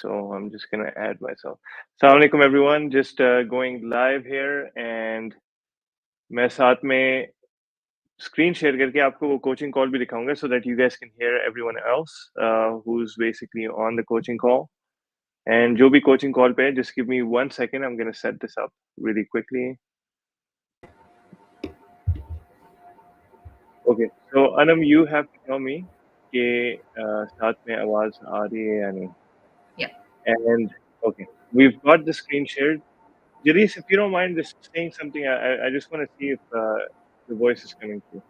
So I'm just gonna add myself. Assalamu alaikum everyone. Just going live here and मैं साथ में screen share करके आपको वो coaching call भी दिखाऊंगा so that you guys can hear everyone else who's basically on the coaching call. And जो भी coaching call पे है, just give me 1 second. I'm gonna set this up really quickly. Okay. So Anam, you have to tell me कि साथ में आवाज आ रही है या नहीं. Yeah. And okay, we've got the screen shared. Jadis, if you don't mind just saying something, I just want to see if the voice is coming through.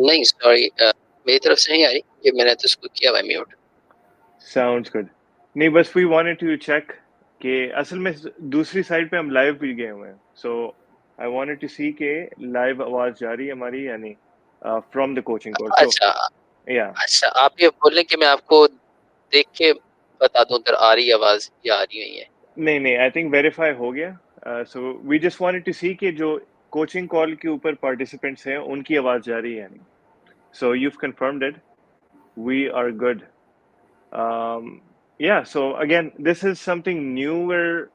नहीं sorry मेरी तरफ से नहीं आ रही कि मैंने तो इसको किया हुआ म्यूट. Sounds good. नहीं बस we wanted to check कि असल में दूसरी साइड पे हम लाइव भी गए हुए हैं. So I wanted to see कि लाइव आवाज जा रही है हमारी या नहीं from the coaching call. So अच्छा yeah. अच्छा आप ये बोल रहे हैं कि मैं आपको देख के बता दूं उधर आ रही आवाज या आ रही नहीं है. नहीं I think verify हो गया. So we just wanted to see कि जो coaching call के ऊपर participants हैं उनकी आवाज जा रही है या नहीं. So you've confirmed it. We are good. Yeah, so again, this is something new we're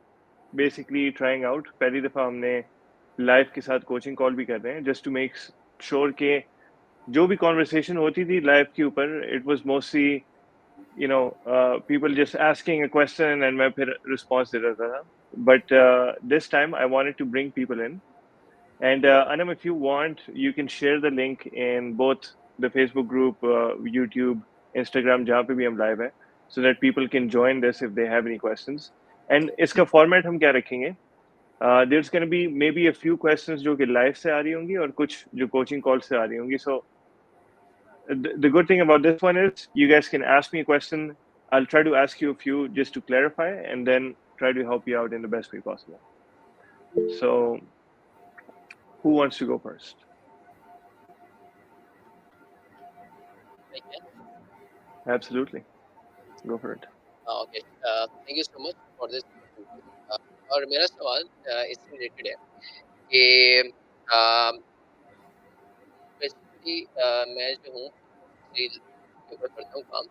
basically trying out. पहली दफा हमने live के साथ coaching call भी कर रहे हैं just to make sure कि जो भी conversation होती थी live के ऊपर, it was mostly people just asking a question and मैं फिर response दे रहा था. But this time I wanted to bring people in. And Anam, if you want, you can share the link in both the Facebook group, YouTube, Instagram, जहाँ पे भी हम live हैं, so that people can join this if they have any questions. And इसका format हम क्या रखेंगे? There's going to be maybe a few questions जो कि live से आ रही होंगी और कुछ जो coaching call से आ रही होंगी. So the good thing about this one is you guys can ask me a question. I'll try to ask you a few just to clarify and then try to help you out in the best way possible. So who wants to go first? Absolutely. Go for it. Okay thank you so much for this. और मेरा सवाल इससे related है कि basically मैं जो हूँ cell के ऊपर करता हूँ काम.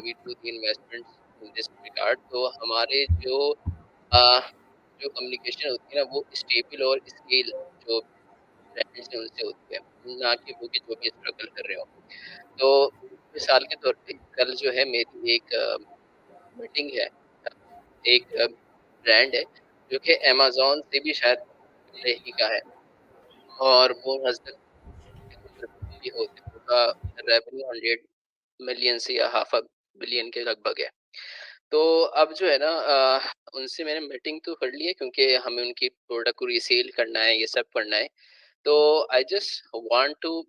We do the investments in this regard. तो हमारे जो जो कम्युनिकेशन होती है ना वो स्टेबल और स्केल जो ब्रांड्स हैं उनसे होती है, ना कि वो कि जो भी स्ट्रगल कर रहे हो. तो मिसाल के तौर पे कल जो है मेरी एक मीटिंग है. एक ब्रांड है जो कि अमेज़न से भी शायद पहले ही का है और वो नज़दीक भी होते होगा रेवेन्यू 100 मिलियन से या हाफ अ बिलियन के लगभग है. तो अब जो है ना उनसे मैंने मीटिंग तो कर ली है क्योंकि हमें उनकी प्रोडक्ट को रीसेल करना है, ये सब करना है. तो I just want to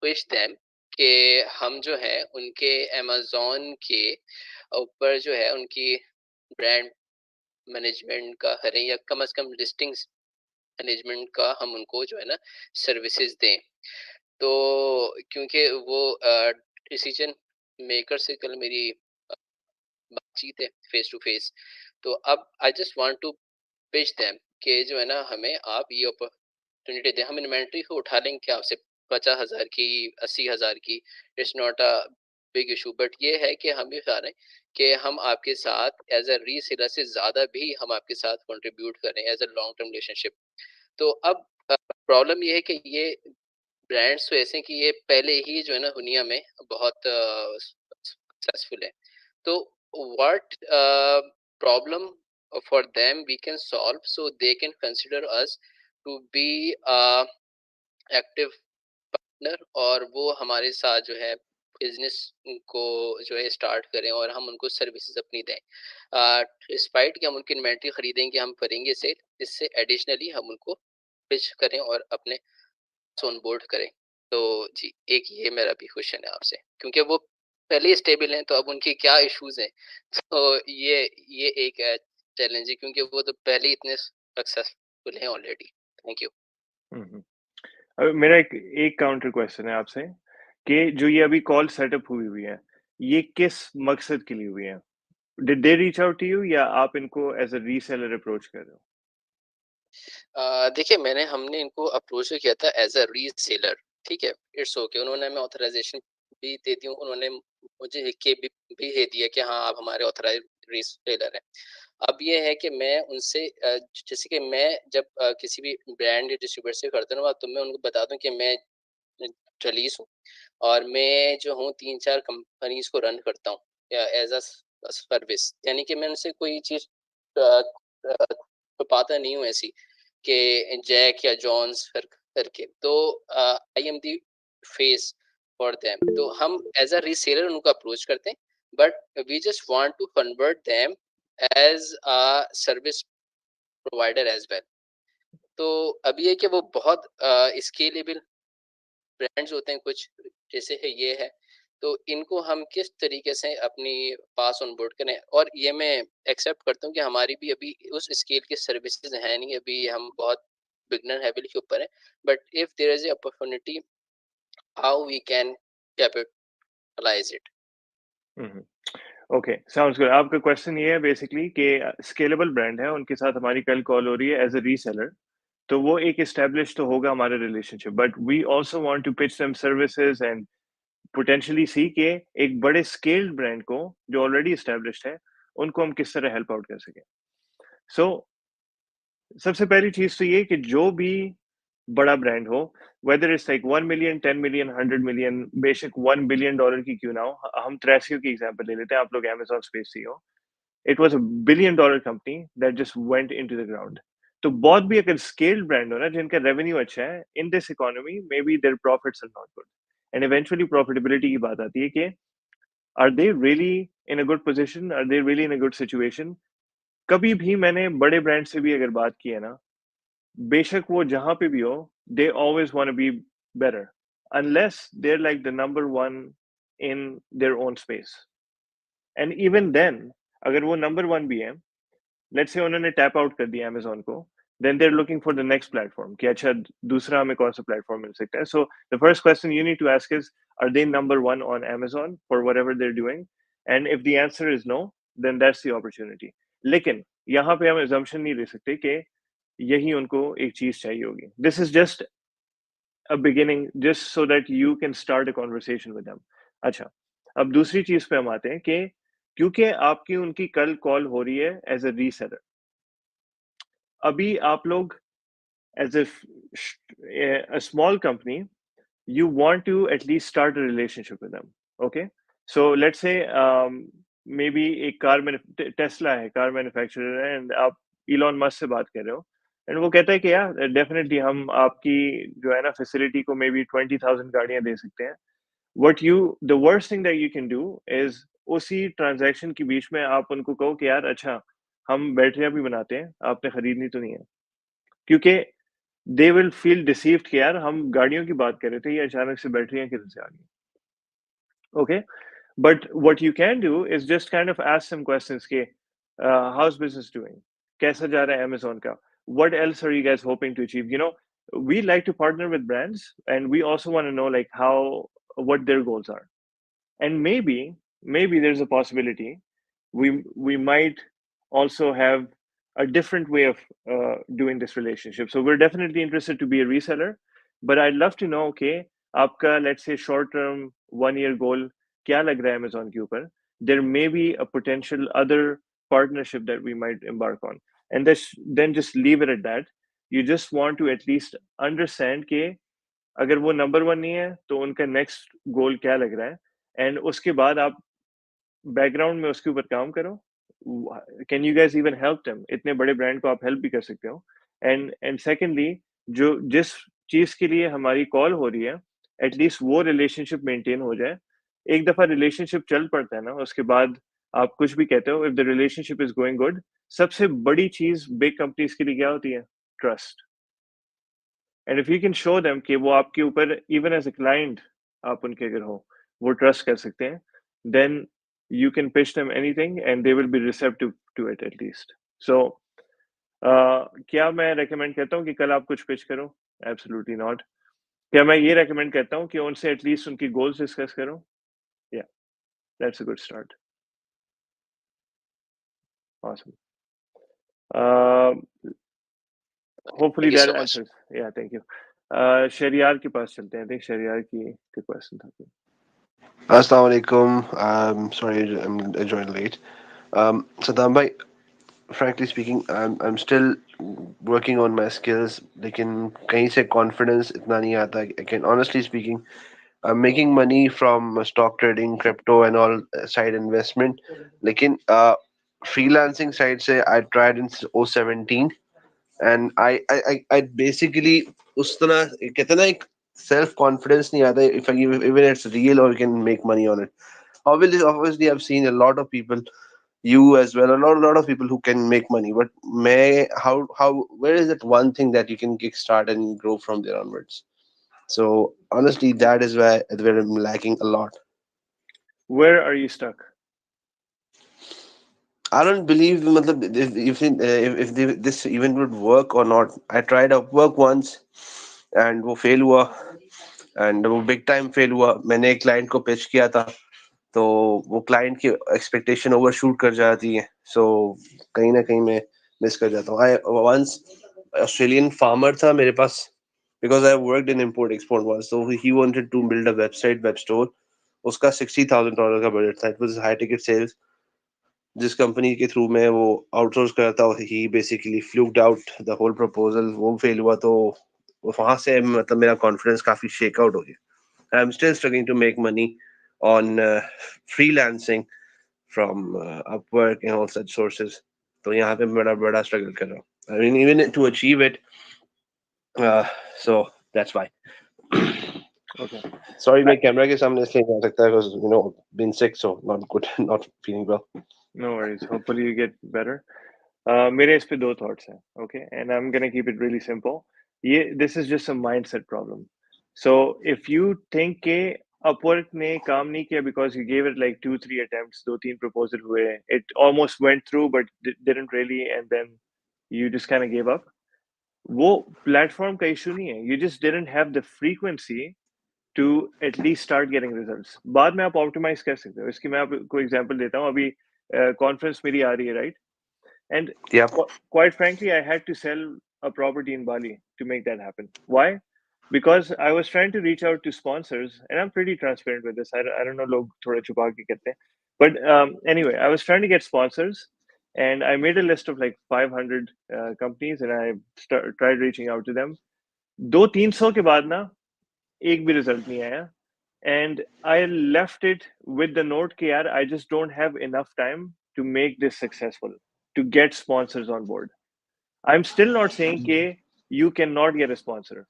push them कि हम जो है उनके अमेज़न के ऊपर जो है उनकी ब्रांड मैनेजमेंट का करें या कम से कम लिस्टिंग्स मैनेजमेंट का हम उनको जो है ना सर्विसेज दें. तो क्योंकि वो डिसीजन मेकर से कल मेरी बातचीत है फेस टू फेस. तो अब I just want to pitch them कि जो है ना हमें आप ये अपॉर्चुनिटी दें. हम इन्वेंट्री को उठा लेंगे क्या आपसे 50,000 की 80,000 की. It's not a big issue. But ये है कि हम भी चाह रहे हैं कि हम आपके साथ एज अ रीसेलर से ज़्यादा भी हम आपके साथ कंट्रीब्यूट करें as a long term relationship. तो अब प्रॉब्लम ये है कि ये ब्रांड्स तो ऐसे हैं कि ये पहले ही जो है ना दुनिया में बहुत सक्सेसफुल है. तो what problem for them we can solve so they can consider us to be active partner और वो हमारे साथ जो है बिजनेस को जो है स्टार्ट करें और हम उनको सर्विसेज अपनी दें. डिस्पाइट कि हम उनकी इन्वेंट्री खरीदेंगे हम करेंगे सेल, इससे एडिशनली हम उनको पिच करें और अपने ऑन बोर्ड करें. तो जी एक ये मेरा भी क्वेश्चन है आपसे क्योंकि वो पहले ही स्टेबल हैं तो अब उनके क्या इश्यूज हैं. तो ये एक चैलेंज है क्योंकि वो तो पहले ही इतने सक्सेसफुल हैं ऑलरेडी. Thank you. मेरा एक काउंटर क्वेश्चन है आपसे कि जो ये अभी कॉल सेटअप हुई है ये किस मकसद के लिए हुई है? Did they reach out to you या आप इनको एज अ रीसेलर अप्रोच कर रहे हो? देखिए हमने इनको अप्रोच किया था एज अ रीसेलर. ठीक है, इट्स ओके. उन्होंने हमें ऑथराइजेशन भी देती हूँ, उन्होंने मुझे लिख के भी भेज दिया कि हाँ, आप हमारे ऑथराइज्ड रीसेलर हैं। अब ये है कि मैं उनसे जैसे कि मैं जब किसी भी ब्रांड या डिस्ट्रीब्यूटर से खरीदता हूँ, तो मैं उनको बता दूँ कि मैं रईस हूँ और मैं जो हूँ 3-4 कंपनीज़ को रन करता हूँ एज़ अ सर्विस, यानी कि मैं उनसे कोई चीज़ छुपाता नहीं हूँ ऐसी कि जैक या जॉन्स करके। तो I am the face for them. तो हम एज़ अ रीसेलर उनको अप्रोच करते हैं, but we just want to convert them as a service provider as well. तो अब ये है कि वो बहुत स्केलेबल ब्रांड्स होते हैं कुछ, जैसे है ये है, तो इनको हम किस तरीके से अपनी पास ऑन बोर्ड करें। और ये मैं एक्सेप्ट करता हूँ कि हमारी भी अभी उस स्केल की सर्विसेज है नहीं, अभी हम बहुत बिगनर लेवल के ऊपर है, but if there is opportunity, how we can capitalise it. Okay, sounds good. आपका क्वेश्चन ये है बेसिकली कि स्केलेबल ब्रांड है, उनके साथ हमारी कल कॉल हो रही है एज अ रीसेलर, तो वो एक एस्टेब्लिश तो होगा हमारा relationship, but we also want to pitch them services and potentially see के एक बड़े स्केल्ड ब्रांड को जो ऑलरेडी एस्टेब्लिश्ड है, उनको हम किस तरह हेल्प आउट कर सकें। सो सबसे पहली चीज तो ये कि जो भी बड़ा ब्रांड हो, whether it's like 1 million, 10 million, 100 million, बेशक $1 बिलियन की क्यों ना हो, हम ट्रेसियो की एग्जांपल ले लेते हैं, आप लोग अमेजॉन स्पेस सी हो, it was $1 billion company that just went into the ground. तो बहुत भी अगर स्केल्ड ब्रांड हो ना, जिनका रेवेन्यू अच्छा है in this economy, maybe their profits are not good, and eventually profitability की बात आती है कि are they really in a good position, are they really in a good situation. कभी भी मैंने बड़े ब्रांड से भी अगर बात की है ना, बेशक वो जहां पे भी हो, they always want to be better unless they're like the number one in their own space. And even then, अगर वो नंबर वन भी है, लेट्स से उन्होंने टैप आउट कर दिया अमेजोन को, then they are looking for the next platform कि अच्छा दूसरा हमें कौन सा प्लेटफॉर्म मिल सकता है। So the first question you need to ask is, are they number one on Amazon for whatever they're doing, and if the answer is no, then that's the opportunity. लेकिन यहाँ पे हम assumption नहीं ले सकते कि यही उनको एक चीज चाहिए होगी। This is just a beginning, just so that you can start a conversation with them. अच्छा, अब दूसरी चीज पे हम आते हैं कि क्योंकि आपकी उनकी कल कॉल हो रही है एज अ रीसेलर, अभी आप लोग as if a small company, you want to at least start a relationship with them. Okay, so let's say maybe एक टेस्ला है, कार मैन्युफैक्चरर है, एंड आप इलॉन मस्क से बात कर रहे हो, एंड वो कहता है कि यार डेफिनेटली हम आपकी जो है ना फैसिलिटी को मे बी 20,000 गाड़ियां दे सकते हैं। What you the worst thing that you can do is उसी ट्रांजैक्शन के बीच में आप उनको कहो कि यार अच्छा हम बैटरियां भी बनाते हैं, आपने खरीदनी तो नहीं है, क्योंकि दे विल फील डिसीव्ड कि यार हम गाड़ियों की बात कर रहे थे, ये अचानक से बैटरियां किधर से आ गई। Okay, but what you can do is just kind of ask some questions के हाउस बिजनेस डूइंग, कैसा जा रहा है अमेजोन का, what else are you guys hoping to achieve, you know, we like to partner with brands and we also want to know like how what their goals are, and maybe there's a possibility we might also have a different way of doing this relationship. So we're definitely interested to be a reseller, but I'd love to know, okay, आपका let's say short term 1 year goal क्या लग रहा है Amazon के ऊपर? There may be a potential other partnership that we might embark on, and then just leave it at that. You just want to at least understand कि अगर वो number one नहीं है तो उनका नेक्स्ट गोल क्या लग रहा है, एंड उसके बाद आप बैकग्राउंड में उसके ऊपर काम करो। Can you guys even help them? इतने बड़े ब्रांड को आप हेल्प भी कर सकते हो। एंड सेकेंडली, जो जिस चीज के लिए हमारी कॉल हो रही है, एटलीस्ट वो रिलेशनशिप मेंटेन हो जाए। एक दफा रिलेशनशिप चल पड़ता है ना, उसके बाद आप कुछ भी कहते हो, if the relationship is going good, सबसे बड़ी चीज बिग कंपनीज के लिए क्या होती है? Trust. And if you can show them कि वो आपके ऊपर इवन एज अ क्लाइंट आप उनके अगर हो, वो ट्रस्ट कर सकते हैं, then you can pitch them anything and they will be receptive to it at least. So क्या मैं recommend करता हूँ कि कल आप कुछ pitch करो? Absolutely not. क्या मैं ये recommend करता हूँ कि उनसे at least उनकी goals discuss करो? Yeah, that's a good start. Awesome. Uh, hopefully thank you that so much. answers. Yeah, thank you. Shahriar के पास चलते हैं। I think शरियार की question था। Assalamu alaikum. Sorry, I joined late. Saddam bhai, frankly speaking, I'm still working on my skills. लेकिन कहीं से confidence इतना नहीं आता. I can honestly speaking, I'm making money from stock trading, crypto, and all side investment. लेकिन freelancing side से I tried in 2017, and I basically उस तरह कहते हैं ना एक self confidence नहीं आता. If I give even it's real or you can make money on it. Obviously, I've seen a lot of people, you as well, a lot of people who can make money. But may how where is that one thing that you can kickstart and grow from there onwards? So honestly, that is where I'm lacking a lot. Where are you stuck? I don't believe matlab, this event would work or not. I tried Upwork once and वो fail हुआ, and वो big time fail हुआ. मैंने एक client को pitch किया था, तो वो क्लाइंट की एक्सपेक्टेशन ओवरशूट कर जाती है. सो कहीं ना कहीं मैं मिस कर जाता हूँ. आई वंस ऑस्ट्रेलियन फार्मर था मेरे पास, because I worked in import export was, so he wanted to build a website, web store. उसका $60,000 का बजट था. It was high ticket sales. जिस कंपनी के थ्रू मैं वो आउटसोर्स करता हूँ, he basically fluked out the whole proposal. वो फेल हुआ, तो वहां से मतलब मेरा कॉन्फिडेंस काफी शेक आउट हो गया. I am still struggling to make money on freelancing from Upwork and all such sources. तो यहाँ पे बड़ा बड़ा struggle कर रहा हूँ. I mean, even to achieve it, uh, so that's why. Okay. Sorry, I, मैं कैमरा के सामने इसलिए नहीं आ सकता because been sick, so not good, not feeling well. no worries. Hopefully you get better. मेरे इस पे दो thoughts हैं. Okay, and I'm gonna keep it really simple. This is just a mindset problem. So if you think के Upwork ने काम नहीं किया because you gave it like 2-3 attempts, दो तीन proposal हुए, it almost went through but didn't really, and then you just kind of gave up. वो platform का issue नहीं है. You just didn't have the frequency to at least start getting results. बाद में आप optimize कर सकते हो. इसकी मैं आपको example देता हूँ. अभी conference मेरी आ रही है, right? And Yep. quite frankly, I had to sell a property in Bali to make that happen. Why? Because I was trying to reach out to sponsors, and I'm pretty transparent with this. I don't know, log thoda chupa ke karte hain. But anyway, I was trying to get sponsors, and I made a list of like 500 companies, and I tried reaching out to them. दो तीन सौ के बाद ना एक भी result नहीं आया. And I left it with the note कि यार I just don't have enough time to make this successful, to get sponsors on board. I'm still not saying कि you cannot get a sponsor.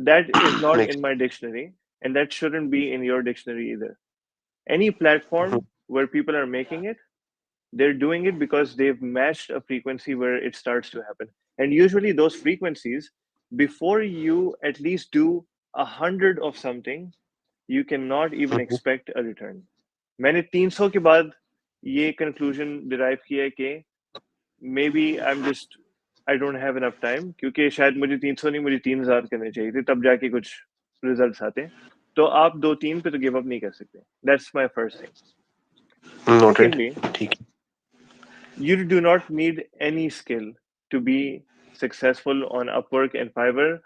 That is not Makes in my dictionary, and that shouldn't be in your dictionary either. Any platform where people are making it, they're doing it because they've matched a frequency where it starts to happen. And usually those frequencies, before you at least do 100 of something, you cannot even expect a return. मैंने 300 के बाद ये conclusion derive किया है कि maybe I'm just I don't have enough time, क्योंकि शायद मुझे 300 नहीं, मुझे 3000 करने चाहिए थे, तब जाके कुछ results आते हैं. तो आप दो तीन पे तो give up नहीं कर सकते. That's my first thing. noted. Secondly, ठीक. you do not need any skill to be successful on Upwork and Fiverr,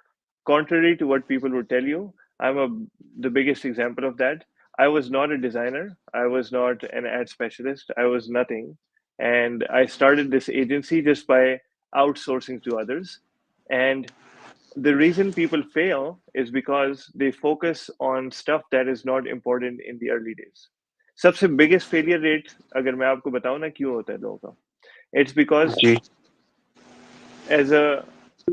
contrary to what people would tell you. The biggest example of that. I was not a designer. I was not an ad specialist. I was nothing. And I started this agency just by outsourcing to others. And the reason people fail is because they focus on stuff that is not important in the early days. सबसे biggest failure rate अगर मैं आपको बताऊं ना क्यों होता है लोगों का, it's because ji. as a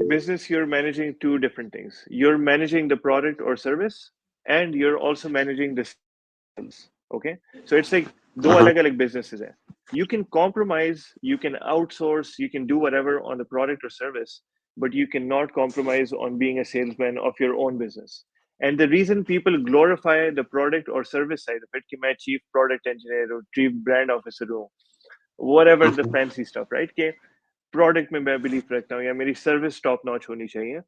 business, you're managing two different things. You're managing the product or service, and you're also managing the sales. Okay. So it's like दो अलग अलग Mhm. businesses हैं. You can compromise, you can outsource, you can do whatever on the product or service, but you cannot compromise on being a salesman of your own business. And the reason people glorify the product or service side of it, कि मैं chief product engineer or chief brand officer हूँ, whatever the Mhm. fancy stuff, right? कि product में मैं believe रखता हूँ या मेरी सर्विस टॉप नॉच होनी चाहिए,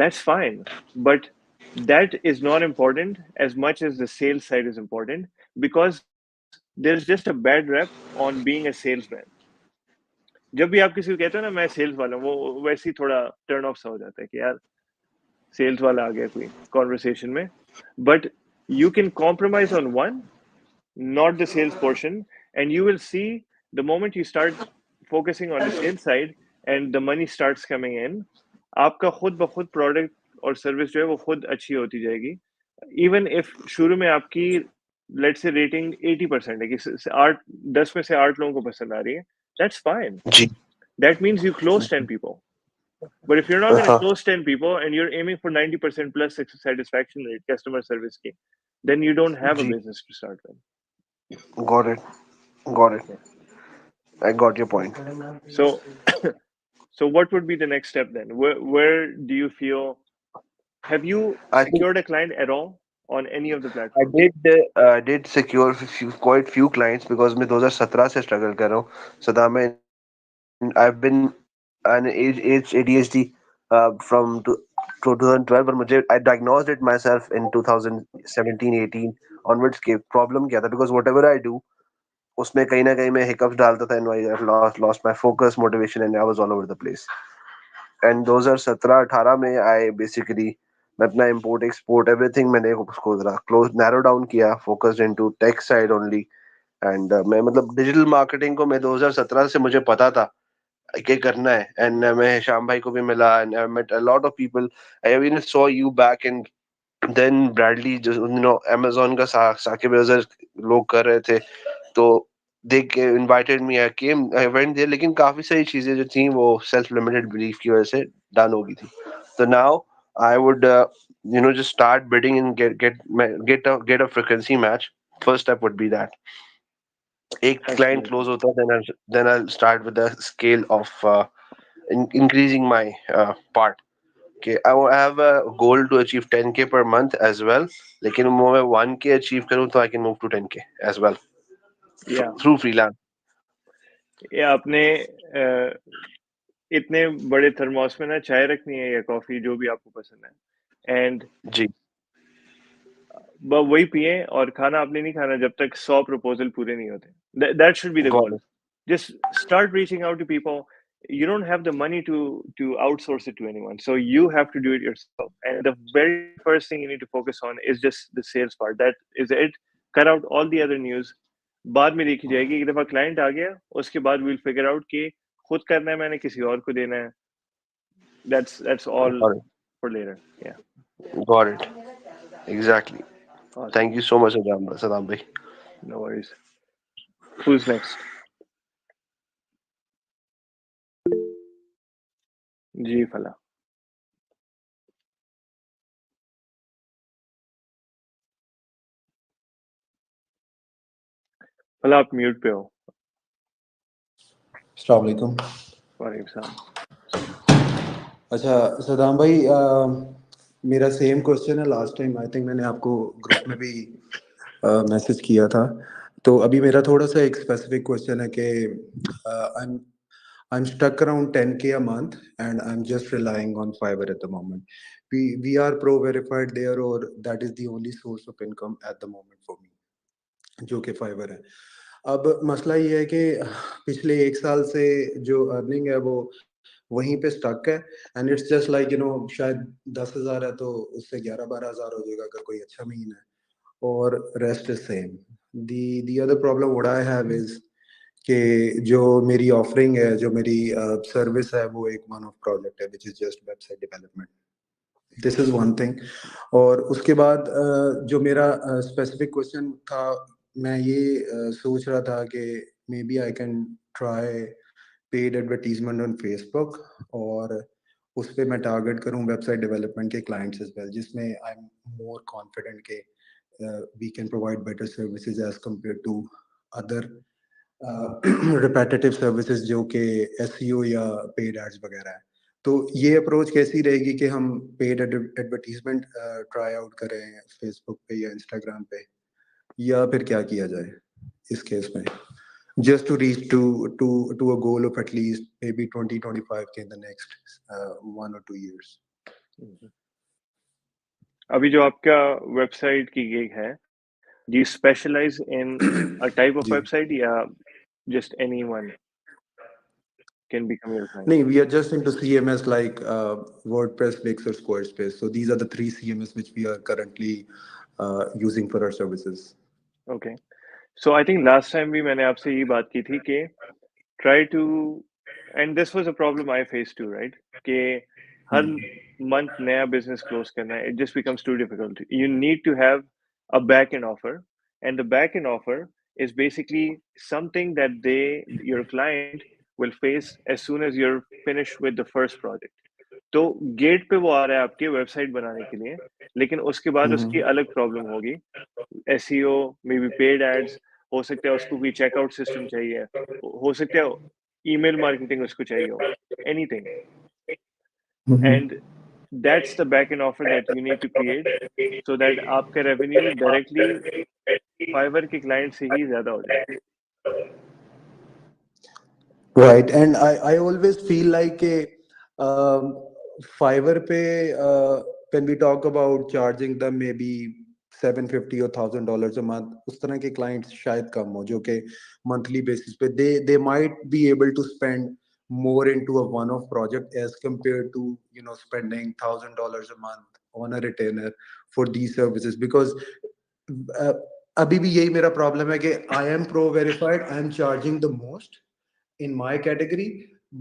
that's fine, but that is not important as much as the sales side is important, because there's just a bad rep on being a salesman. जब भी आप किसी को कहते हो ना मैं सेल्स वाला हूँ, वो वैसे ही थोड़ा टर्न ऑफ सा हो जाता है कि यार सेल्स वाला आ गया कोई कॉन्वर्सेशन में. But You can compromise on one, not the sales portion, and you will see the moment you start focusing on the sales side and the money starts coming in, आपका खुद ब खुद product और service जो है वो खुद अच्छी होती जाएगी. इवन इफ शुरू में आपकी लेट से रेटिंग 80% है कि आठ 10 में से 8 लोगों को पसंद आ रही है, दैट्स फाइन. जी. That means you close 10 people. But if you're not going to हाँ. close 10 people and you're aiming for 90% plus satisfaction rate, customer service key, then you don't have a जी. business to start with. Got it. Got it. Yeah. I got your point. So, so what would be the next step then? Where do you feel? Have you I think secured a client at all on any of the I platforms? did secure quite few clients because मैं 2017 से struggle कर रहा हूँ. Saddam, I've been an ADHD from 2012, but मुझे I diagnosed it myself in 2017-18 onwards. के problem क्या था, because whatever I do उसमें कहीं ना कहीं मैं hiccups डालता था, and I lost my focus, motivation, and I was all over the place. And 2017-18 में I basically मैं अपना import export everything मैंने उसको जरा close narrow down किया, focused into tech side only. And मैं मतलब digital marketing को मैं 2017 से मुझे पता था क्या करना है. And मैं श्याम भाई को भी मिला, and I met a lot of people. I even saw you back, and then Bradley जो Amazon का साकिब अजहर लोग कर रहे थे, तो they invited me. I went there, लेकिन काफी सारी चीजें जो थी वो self limited belief की वजह से done हो गई थी. So now I would just start bidding and get a frequency match. First step would be that एक client Excellent. close होता है, then I'll start with the scale of increasing my part. Okay, I have a goal to achieve 10K per month as well. लेकिन वो मैं 1K achieve करूँ तो I can move to 10K as well Yeah. through freelance. ये आपने इतने बड़े thermos में ना चाय रखनी है या कॉफी जो भी आपको पसंद है एंड जी. बस वही पिए और खाना आपने नहीं खाना जब तक 100 प्रपोजल पूरे नहीं होते. That should be the Got goal. it. Just start reaching out to people. You don't have the money to outsource it to anyone, so you have to do it yourself. And the very first thing you need to focus on is just the sales part. That is it. Cut out all the other news. बाद में देखी जाएगी. एक दफा client आ गया उसके बाद we'll figure out कि खुद करना है मैंने किसी और को देना है. That's all Got it. for later. Yeah. Got it. Exactly. Awesome. Thank you so much, Saddam bhai. No worries. Who's next? जी फला. फला आप म्यूट पे हो. अस्सलाम वालेकुम. वालेकुम सलाम. अच्छा सदाम भाई, मेरा सेम क्वेश्चन है. लास्ट टाइम आई थिंक मैंने आपको ग्रुप में भी मैसेज किया था. तो अभी मेरा थोड़ा सा एक स्पेसिफिक क्वेश्चन है कि I'm stuck around 10K a month and I'm just relying on Fiverr at the moment. We are pro verified there, or that is the only source of income at the moment for me, जो कि Fiverr है. अब मसला ये है कि पिछले एक साल से जो अर्निंग है वो वहीं पे स्टक है. एंड इट्स जस्ट लाइक शायद 10,000 है तो उससे 11-12,000 हो जाएगा अगर कोई अच्छा महीना है, और rest is same. The other problem what I have is कि जो मेरी ऑफरिंग है, जो मेरी सर्विस है, वो एक वन ऑफ प्रोजेक्ट है which is just website development. This is one thing. और उसके बाद जो मेरा स्पेसिफिक क्वेश्चन था, मैं ये सोच रहा था कि maybe I can try paid advertisement on Facebook, और उस पर मैं टारगेट करूं वेबसाइट डेवलपमेंट के क्लाइंट्स एज वेल, जिसमें आई एम मोर कॉन्फिडेंट के we can provide better services as compare to other repetitive services जो कि एसईओ या पेड एड्स वगैरह है. तो ये अप्रोच कैसी रहेगी कि हम पेड एडवर्टीजमेंट ट्राई आउट करें फेसबुक पे या इंस्टाग्राम पे, या फिर क्या किया जाए इस केस में, just to reach to a goal of at least maybe 20-25K in the next 1 or 2 years. अभी जो आपका वेबसाइट की गिग है, do you specialize in a type of ji website या just anyone can become your client? नहीं, we are just into CMS like WordPress, Wix or Squarespace. So these are the three CMS which we are currently using for our services. Okay. So I think last time भी मैंने आपसे ये बात की थी कि try to, and this was a problem I faced too, right? कि हर month नया business close करना है, it just becomes too difficult. You need to have a back end offer, and the back end offer is basically something that your client will face as soon as you're finished with the first project. तो gate पे वो आ रहा है आपके website बनाने के लिए, लेकिन उसके बाद उसकी Mhm. अलग प्रॉब्लम होगी, SEO, maybe paid ads, हो सकता है उसको कोई चेकआउट सिस्टम चाहिए, हो सकता है ईमेल मार्केटिंग उसको चाहिए हो, anything, and Mhm. That's the back end offer that you need to create so that आपका रेवेन्यू डायरेक्टली फाइवर के क्लाइंट से ही ज्यादा हो जाए. Right, and I always feel like a Fiverr pay when we talk about charging them maybe 750 or $1,000 a month, उस तरह के clients शायद कम हो जो कि monthly basis पे they might be able to spend more into a one-off project as compared to spending $1,000 a month on a retainer for these services because uh, अभी भी यही मेरा प्रॉब्लम है कि I am pro verified I am charging the most in my category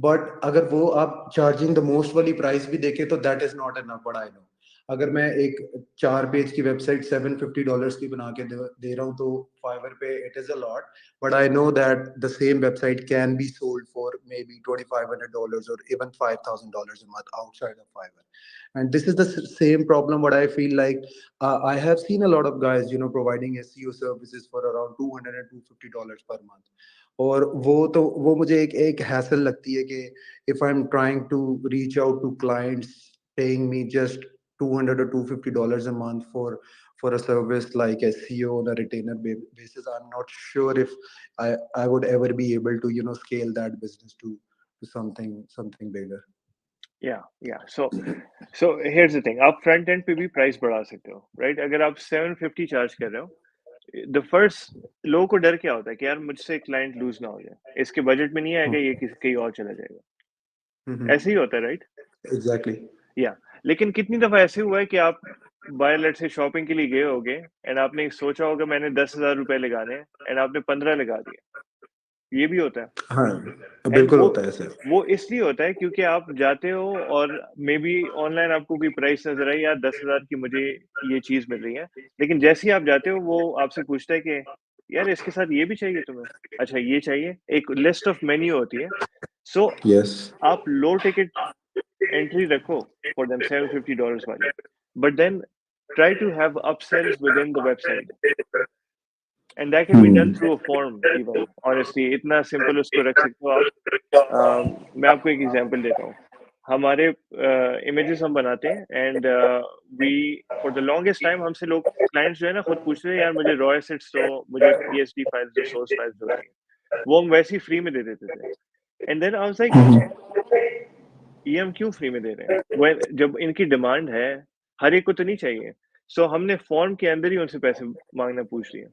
but अगर वो आप charging the most वाली प्राइस भी देखें तो that is not enough but I know अगर मैं एक 4 पेज की वेबसाइट $750 की बना के दे रहा हूँ तो फाइवर पे it is a lot but I know that the same website can be sold for may be $2,500 or even $5,000 a month outside of Fiverr and this is the same problem what I feel like I have seen a lot of guys providing SEO services for around 200 and $250 per month और वो मुझे एक hassle लगती है कि if I am trying to reach out to clients paying me just 200 or $250 a month for a service like SEO on a retainer basis. I'm not sure if I would ever be able to scale that business to something bigger. या so here's the thing, आप front end पे भी price बढ़ा सकते हो, right? अगर आप 750 charge कर रहे हो, द फर्स्ट, लोगों को डर क्या होता है कि यार मुझसे क्लाइंट लूज ना हो जाए, इसके बजट में नहीं आएगा, ये किसी कहीं और चला जाएगा, Mm-hmm. ऐसे ही होता है, राइट? Exactly. या लेकिन कितनी दफा ऐसे हुआ है कि आप बाय लेट से शॉपिंग के लिए गए होगे एंड आपने सोचा होगा मैंने 10,000 रुपए लगाने हैं एंड आपने 15 लगा दिए, ये भी होता है. हाँ एंड बिल्कुल होता है ऐसे. वो इसलिए होता है क्योंकि आप जाते हो और मे बी ऑनलाइन आपको कोई प्राइस नजर आई, यार 10,000 की मुझे ये चीज मिल रही है, लेकिन जैसे ही आप जाते हो वो आपसे पूछता है कि यार इसके साथ ये भी चाहिए तुम्हें, अच्छा ये चाहिए, एक लिस्ट ऑफ मेन्यू होती है. So Yes. आप लो टिकट एंट्री रखो फॉर देम $750 वाली, but then try to have upsells within the website, and that can be done Hmm. Through a form. Even honestly इतना simple उसको रख सकते हो आप. मैं आपको एक एग्जांपल देता हूँ. हमारे इमेजेस हम बनाते हैं and we, for the longest time हमसे लोग, क्लाइंट्स जो है ना, खुद पूछ रहे हैं यार मुझे रॉ एसेट्स दो, मुझे पीएसडी फाइल्स दो, सोर्स फाइल्स दो चाहिए, वो हम वैसे ही फ्री में दे देते थे. And then I was like ये हम क्यों फ्री में दे रहे हैं, जब इनकी डिमांड है, हर एक को तो नहीं चाहिए. सो हमने फॉर्म के अंदर ही उनसे पैसे मांगना पूछ लिया.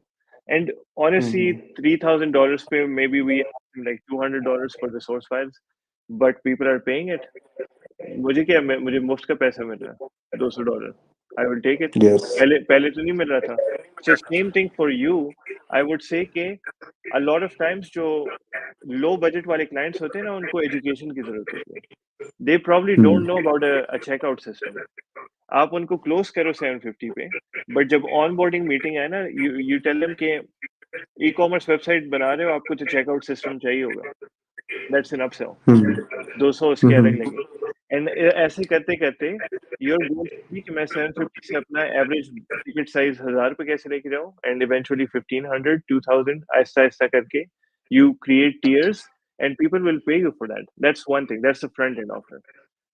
And honestly Hmm. $3,000 पे maybe we like $200 for the source files, but people are paying it. मुझे क्या, मुझे मुफ्त का पैसा मिल रहा है, $200, I will take it. Yes. पहले पहले तो नहीं मिल रहा था. So same thing for you. I would say कि अ लॉट ऑफ टाइम्स जो लो बजट वाले क्लाइंट्स होते हैं ना, उनको एजुकेशन की जरूरत होती है. They probably don't know about a checkout system. आप उनको क्लोज करो 750 पे, बट जब ऑन बोर्डिंग मीटिंग है ना, यू टेल देम कि ई कॉमर्स वेबसाइट बना रहे हो, आपको तो चेकआउट सिस्टम चाहिए होगा, दैट्स एन अपसेल. Hmm. 200 उसके अलग Hmm. लगे. एंड ऐसे करते करते योर गोल भी कि मैं 750 से अपना एवरेज टिकट साइज 1,000 पे कैसे लेके जाऊं, एंड इवेंचुअली 1,500, 2,000, आहिस्ता आहिस्ता करके you create tears and people will pay you for that. That's one thing, that's the front end offer.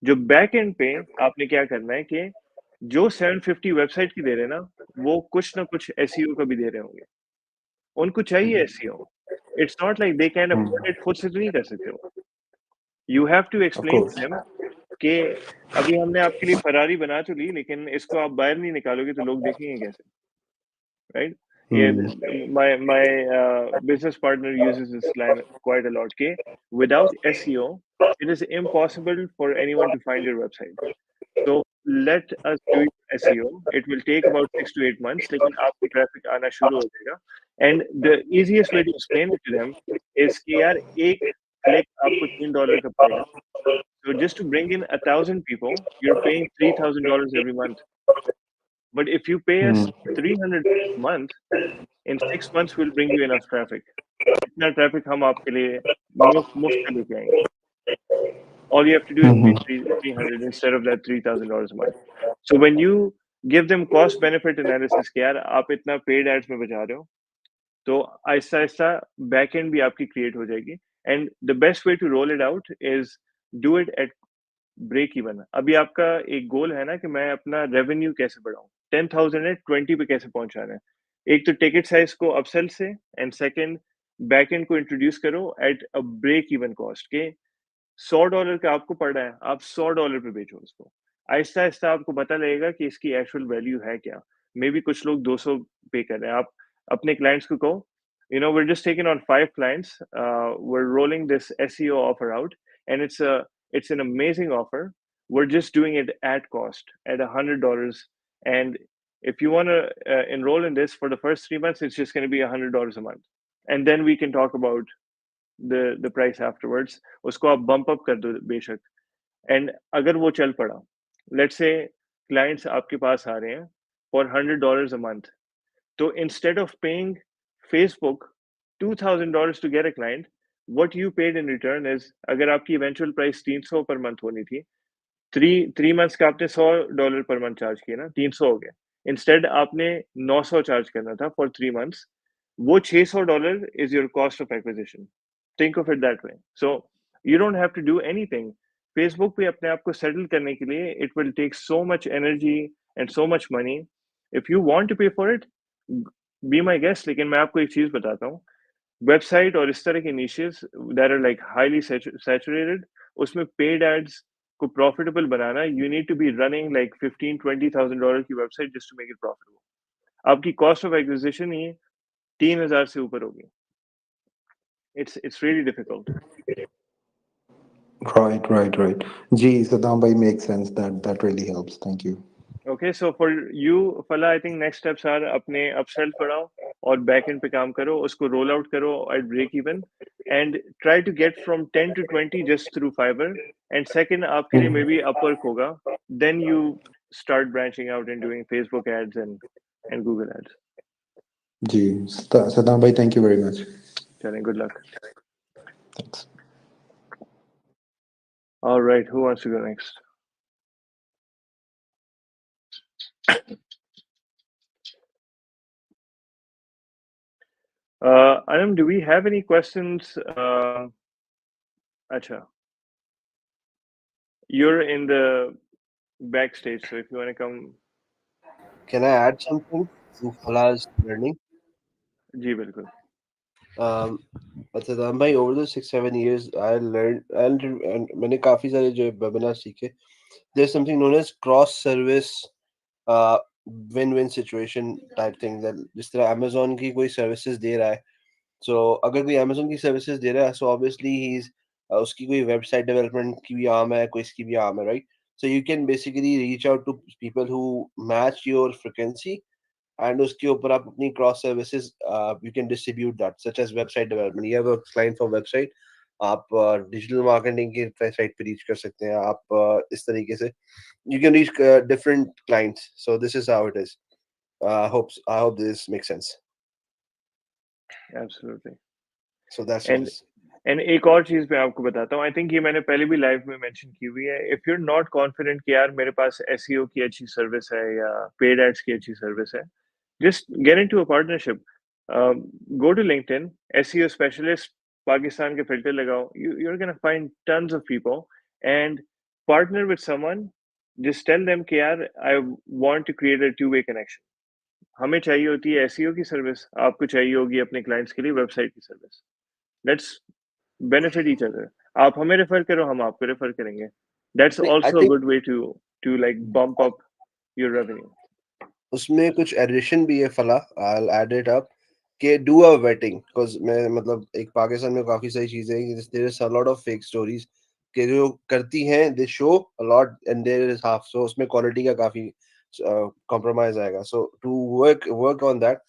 जो बैक एंड पे आपने क्या करना है कि जो 750 वेबसाइट की दे रहे हैं ना, वो कुछ ना कुछ एसईओ का भी दे रहे होंगे, उनको चाहिए SEO. It's not like they can afford it, खुद से तो नहीं कर सकते हो. You have to Of explain course. To them कि अभी हमने आपके लिए फरारी बना तो ली, लेकिन इसको आप बाहर नहीं निकालोगे तो लोग देखेंगे कैसे, राइट? ये Hmm. my business partner uses this line quite a lot के without SEO it is impossible for anyone to find your website. So let us do your SEO. It will take about 6 to 8 months, लेकिन आपकी traffic आना शुरू हो जाएगा. And the easiest way to explain it to them is कि यार एक click आपको $3 का पड़ेगा. So just to bring in 1,000 people, you're paying $3,000 every month. But if you pay us Hmm. $300 a month, in 6 months we'll bring you enough traffic. इतना traffic हम आपके लिए मुफ्त में लेके आएंगे. All you have to do is pay Hmm. 300 instead of that $3,000 a month. So when you give them cost benefit analysis कि यार आप इतना paid ads में बचा रहे हो, तो आहिस्ता आहिस्ता बैक एंड भी आपकी क्रिएट हो जाएगी. And the best way to roll it out is do it at break even. अभी आपका एक गोल है ना कि मैं अपना रेवेन्यू कैसे बढ़ाऊं, 10,000 है 20 पे कैसे पहुंचाना है. एक तो टिकट साइज को अपसेल से, एंड सेकंड बैक एंड को इंट्रोड्यूस करो at a break even cost के. $100 का आपको पड़ रहा है, आप $100 पे बेचो उसको. आहिस्ता आहिस्ता आपको पता लगेगा कि इसकी एक्चुअल वैल्यू है क्या. मे बी कुछ लोग 200 पे कर रहे हैं. आप अपने क्लाइंट्स को कहो, we're just taking on 5 clients. We're rolling this SEO offer out, and it's an amazing offer. We're just doing it at cost at $100. And if you want to enroll in this for the first 3 months, it's just going to be $100 a month, and then we can talk about the price afterwards. उसको आप bump up कर दो बेशक. And अगर वो चल पड़ा, let's say clients आपके पास आ रहे हैं फॉर $100 a month, तो instead of paying Facebook $2,000 to get a client, what you paid in return is, अगर आपकी eventual price 300 पर मंथ होनी थी, थ्री मंथ्स का आपने $100 पर मंथ चार्ज किया ना, 300 हो गया. इंस्टेड आपने 900 चार्ज करना था फॉर 3 मंथ्स. वो $600 is your cost of acquisition. Think of it that way. So you don't have to do anything. Facebook पे अपने आप को सेटल करने के लिए it will take so much energy and so much money. If you want to pay for it, be my guest. लेकिन मैं आपको एक चीज बताता हूँ, वेबसाइट और इस तरह के niches that are like highly saturated, उसमें paid ads को profitable banana, you need to be running like 15-20,000 की website just to make it profitable. आपकी cost of acquisition ही 3,000 से ऊपर होगी. It's really difficult. Right. Gee, Saddam bhai, makes sense. That really helps. Thank you. Okay, so for you, Fala, I think next steps are अपने upsells बढ़ाओ और back end पे काम करो, उसको roll out करो at break even, and try to get from 10 to 20 just through Fiverr. And second, आपके लिए maybe Upwork होगा. Then you start branching out and doing Facebook ads and Google ads. Gee, Saddam bhai, thank you very much. Chale, good luck. Thanks. All right, who wants to go next? Anam, do we have any questions? Acha, you're in the backstage, so if you want to come, Can I add something to Fala's learning? जी बिल्कुल. Um, but Saddam bhai, over the 6-7 years, I learned and मैंने काफी सारे जो webinars सीखे. There's something known as cross service uh, win-win situation type thing, that जिस तरह Amazon की कोई services दे रहा है, so अगर कोई Amazon की services दे रहा है, so obviously he's उसकी कोई website development की भी आर्म है, कोई इसकी भी आर्म है, right? So you can basically reach out to people who match your frequency, and उसके ऊपर आप अपनी cross services you can distribute that, such as website development. You have a client for website, आप digital marketing की site पे reach कर सकते हैं आप, इस तरीके से you can reach different clients. So this is how it is. I hope this makes sense. Absolutely. So that's what And it is. And एक और चीज मैं आपको बताता हूँ, आई थिंक ये मैंने पहले भी लाइव में मेंशन की हुई है. If you are not confident कि यार मेरे पास एसईओ की अच्छी सर्विस है या पेड एड्स की अच्छी सर्विस है, just get into a partnership. Go to LinkedIn, SEO specialist, Pakistan के filter लगाओ. You're gonna find tons of people, and partner with someone. Just tell them कि यार I want to create a two-way connection. हमें चाहिए होती है SEO की service, आपको चाहिए होगी अपने क्लाइंट्स के लिए वेबसाइट की service. Let's benefit each other. आप हमें रेफर करो, हम आपको रेफर करेंगे. That's I also a think good way to like bump up your revenue. उसमें कुछ एडिशन भी है फला. I'll add it up कि do a vetting, because मैं मतलब एक पाकिस्तान में काफी सारी चीजें हैं, there is a lot of fake stories कि जो करती हैं they show a lot and there is half, so उसमें क्वालिटी का काफी कॉम्प्रोमाइज आएगा. So to work on that,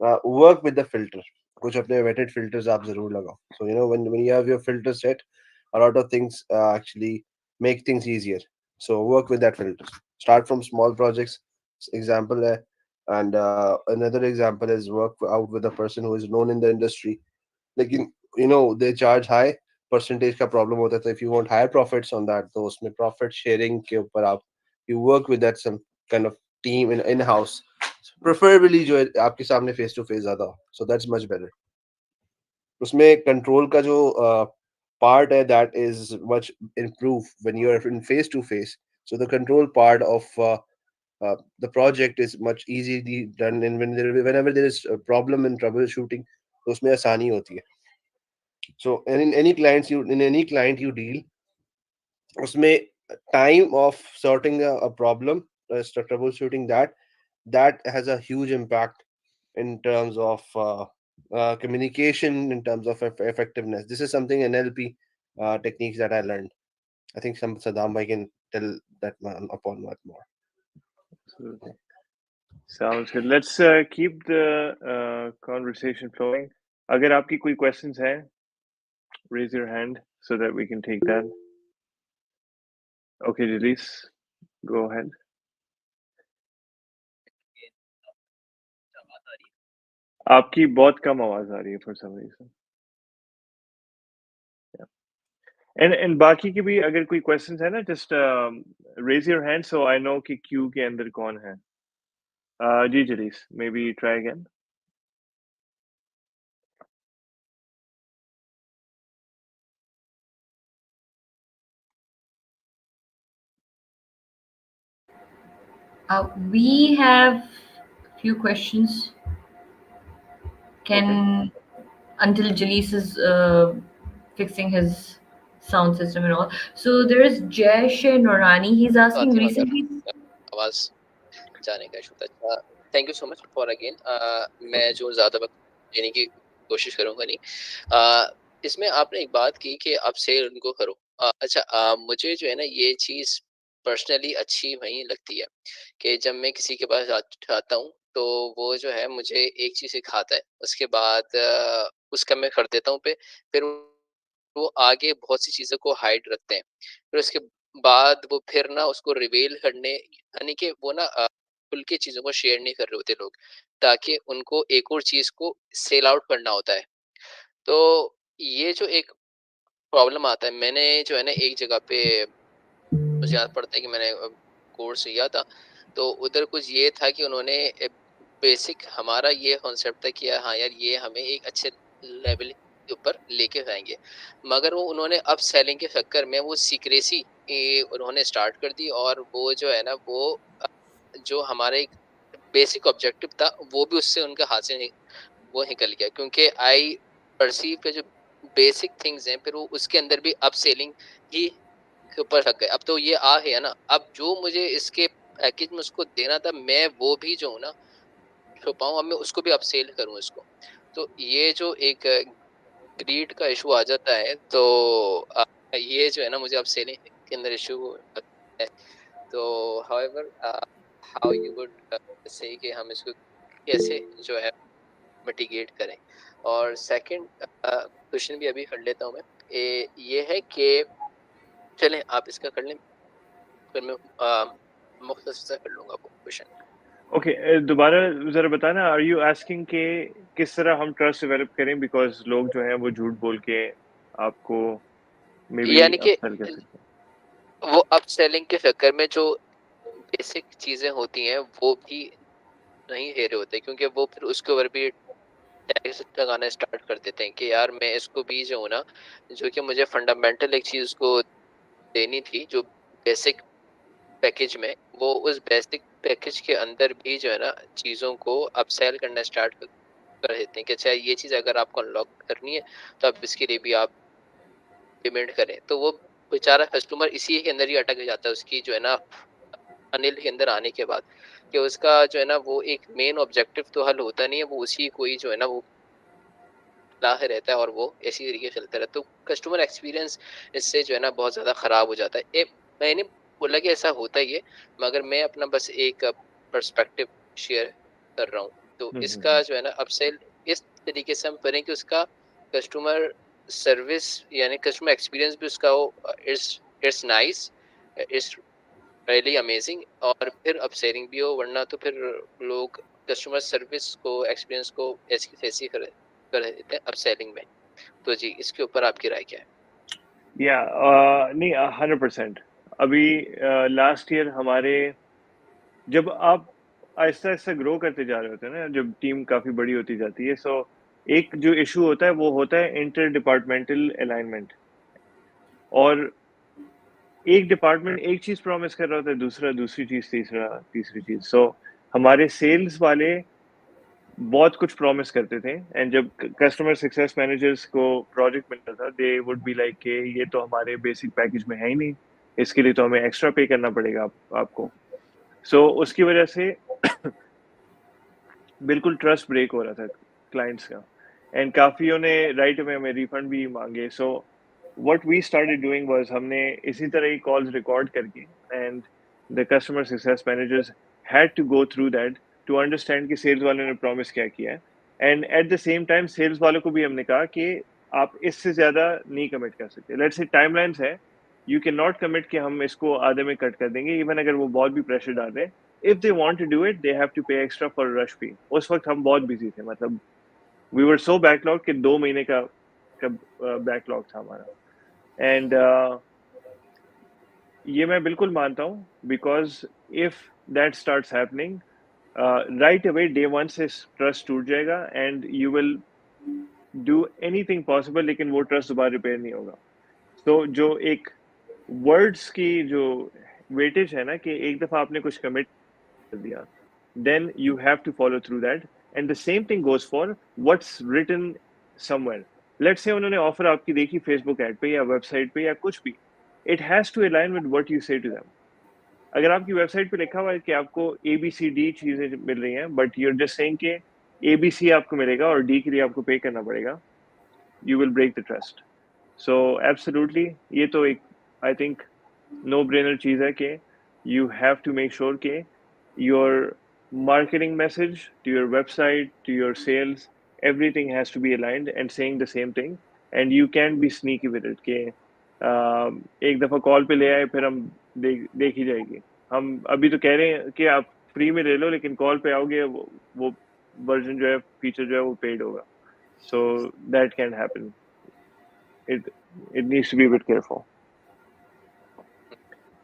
work with the filter. कुछ अपने वेटेड फिल्टर्स आप जरूर लगाओ. So when you have your filter set, a lot of things actually make things easier. So work with that filter. Start from small projects. Example hai. And another example is work out with a person who is known in the industry. लेकिन they charge high percentage का problem होता है. तो if you want higher profits on that, तो उसमें profit sharing के ऊपर आप you work with that some kind of team in house, preferably जो है आपके सामने face to face ज़्यादा हो. So that's much better. उसमें कंट्रोल का जो part है, that is much improved when you are in face to face. So the control part of the project is much easily done, and whenever there is a problem in troubleshooting, तो उसमें आसानी होती है. So in any client you deal, उसमें time of sorting a problem, troubleshooting that has a huge impact in terms of communication, in terms of effectiveness. This is something NLP techniques that I learned. I think some Saddam I can tell that one upon what more. Absolutely. Sounds good. Let's keep the conversation flowing. अगर आपकी कोई questions हैं, raise your hand so that we can take that. Okay, Jalees, go ahead. आपकी बहुत कम आवाज आ रही है for some reason. Yeah. And बाकी की भी अगर कोई questions है ना, just raise your hand so I know कि queue के अंदर कौन है. जी Jalees, maybe try again. We have few questions. Can until Jalees is fixing his sound system and all. So there is Jayesh Norani. He's asking साथियों अगर recently. आवाज जाने का इशू था. अच्छा, thank you so much for again. मैं जो ज़्यादा वक्त देने की कोशिश करूँगा नहीं. इसमें आपने एक बात की कि आप सेल उनको करो. अच्छा, मुझे जो है ना ये चीज़ पर्सनली अच्छी वहीं लगती है कि जब मैं किसी के पास जाता हूँ तो वो जो है मुझे एक चीज़ सिखाता है, उसके बाद उसका मैं कर देता हूँ फिर वो आगे बहुत सी चीज़ों को हाइड रखते हैं. फिर उसके बाद वो फिर ना उसको रिवील करने, यानी कि वो ना खुल के चीज़ों को शेयर नहीं कर रहे होते लोग, ताकि उनको एक और चीज़ को सेल आउट करना होता है. तो ये जो एक प्रॉब्लम आता है, मैंने जो है ना एक जगह पे मुझे याद पड़ता है कि मैंने कोर्स लिया था, तो उधर कुछ ये था कि उन्होंने बेसिक हमारा ये कॉन्सेप्ट था कि हाँ यार ये हमें एक अच्छे लेवल के ऊपर लेके जाएंगे, मगर वो उन्होंने अब सेलिंग के चक्कर में वो सीक्रेसी उन्होंने स्टार्ट कर दी, और वो जो है ना वो जो हमारे बेसिक ऑब्जेक्टिव था वो भी उससे उनके हाथ से वो निकल गया, क्योंकि आई परसीव के जो बेसिक थिंग्स हैं फिर वो उसके अंदर भी अब सेलिंग ही के ऊपर थक गए. अब तो ये आ है ना, अब जो मुझे इसके पैकेज में उसको देना था मैं वो भी जो हूँ ना छुपाऊं, अब मैं उसको भी अपसेल करूं इसको. तो ये जो एक ग्रीड का इशू आ जाता है, तो ये जो है ना मुझे अपसेलिंग के अंदर इशू है. तो however how you would say कि हम इसको कैसे जो है मिटिगेट करें. और सेकंड क्वेश्चन भी अभी कर लेता हूँ मैं. ये है कि चलें आप इसका कर लें, फिर मैं मुख्तसर से कर लूँगा वो क्वेश्चन. ओके, दोबारा ज़रा बताना, आर यू आस्किंग कि किस तरह हम ट्रस्ट डेवलप करें, बिकॉज लोग जो हैं वो झूठ बोल के आपको मे बी यानी कि अपसेल कर सकते हैं. वो अप सेलिंग के चक्कर में जो बेसिक चीजें होती हैं वो भी नहीं दे रहे होते, क्योंकि वो फिर उसके ऊपर भी टैक्स लगाना स्टार्ट कर देते हैं कि यार मैं इसको भी जो हूँ ना, जो कि मुझे फंडामेंटल एक चीज को देनी थी जो बेसिक पैकेज में, वो उस बेसिक पैकेज के अंदर भी जो है ना चीज़ों को अपसेल करना स्टार्ट कर देते हैं कि अच्छा ये चीज़ अगर आपको अनलॉक करनी है तो अब इसके लिए भी आप पेमेंट करें. तो वो बेचारा कस्टमर इसी के अंदर ही अटक जाता है, उसकी जो है ना अनिल के अंदर आने के बाद, कि उसका जो है ना वो एक मेन ऑब्जेक्टिव तो हल होता नहीं है, वो उसी को ही जो है ना वो लाहे रहता है और वो इसी तरीके से चलता रहता है। तो कस्टमर एक्सपीरियंस इससे जो है ना बहुत ज़्यादा ख़राब हो जाता है। मैंने बोला कि ऐसा होता ही है, मगर मैं अपना बस एक पर्सपेक्टिव शेयर कर रहा हूँ। तो इसका हम्म। जो है ना अपसेल इस तरीके से हम करें कि उसका कस्टमर सर्विस यानी कस्टमर एक्सपीरियंस भी उसका वो it's it's nice, it's really amazing, और फिर अपसेलिंग भी हो, वरना तो फिर लोग कस्टमर सर्विस को एक्सपीरियंस को ऐसी तैसी कर देते हैं अपसेलिंग में। तो जी इसके ऊपर आपकी राय क्या है? या नहीं, 100%। अभी लास्ट ईयर हमारे, जब आप आहिस्ता आहिस्ता ग्रो करते जा रहे होते हैं ना, जब टीम काफी बड़ी होती जाती है, सो एक जो इशू होता है वो होता है इंटर डिपार्टमेंटल अलाइनमेंट। और एक डिपार्टमेंट एक चीज प्रॉमिस कर रहा होता है, दूसरा दूसरी चीज, तीसरा तीसरी चीज। सो हमारे सेल्स वाले बहुत कुछ प्रॉमिस करते थे, एंड जब कस्टमर सक्सेस मैनेजर्स को प्रोजेक्ट मिलता था, दे वुड बी लाइक के ये तो हमारे बेसिक पैकेज में है ही नहीं, इसके लिए तो हमें एक्स्ट्रा पे करना पड़ेगा आपको। सो उसकी वजह से बिल्कुल ट्रस्ट ब्रेक हो रहा था क्लाइंट्स का, एंड काफियों ने राइट में हमें रिफंड भी मांगे। So what we started doing was, हमने इसी तरह की कॉल्स रिकॉर्ड करके, and the customer success managers had to go through that to understand कि सेल्स वालों ने प्रॉमिस क्या किया है। And at the same time sales वालों को भी हमने कहा कि आप इससे ज्यादा नहीं कमिट कर सकते। लेट्स से टाइमलाइंस है, यू कैन नॉट कमिट कि हम इसको आधे में कट कर देंगे, इवन अगर वो बहुत भी प्रेशर डाल रहे हैं। If they want to do it, they have to pay extra for rush fee. उस वक्त हम बहुत बिजी थे, मतलब वी वर सो बैकलॉग कि 2 महीने का बैकलॉग था हमारा। एंड ये मैं बिल्कुल मानता हूँ, because if that starts happening right away, day one से ट्रस्ट टूट जाएगा, and you will do anything possible, लेकिन वो ट्रस्ट दोबारा रिपेयर नहीं होगा। तो जो एक वर्ड्स की जो वेटेज है ना, कि एक दफा आपने कुछ कमिट कर दिया, then you have to follow through that. And the same thing goes for what's written somewhere. Let's say उन्होंने ऑफर आपकी देखी फेसबुक एड पे या वेबसाइट पे या कुछ भी, it has to align with what you say to them. अगर आपकी वेबसाइट पे लिखा हुआ है कि आपको ए बी सी डी चीजें मिल रही हैं, बट यूर जस्ट सेइंग कि ए बी सी आपको मिलेगा और डी के लिए आपको पे करना पड़ेगा, you will break the trust. So absolutely, ये तो एक, आई थिंक, नो ब्रेनर चीज है कि you have to make sure कि your marketing message to your website to your sales, everything has to be aligned and saying the same thing, and you can't be sneaky with it कि एक दफा call पे ले आए फिर हम देख ही जाएगी। हम अभी तो कह रहे हैं कि आप फ्री में ले लो, लेकिन कॉल पे आओगे वो वर्जन जो है, फीचर जो है वो पेड होगा। So that can happen. It needs to be a bit careful.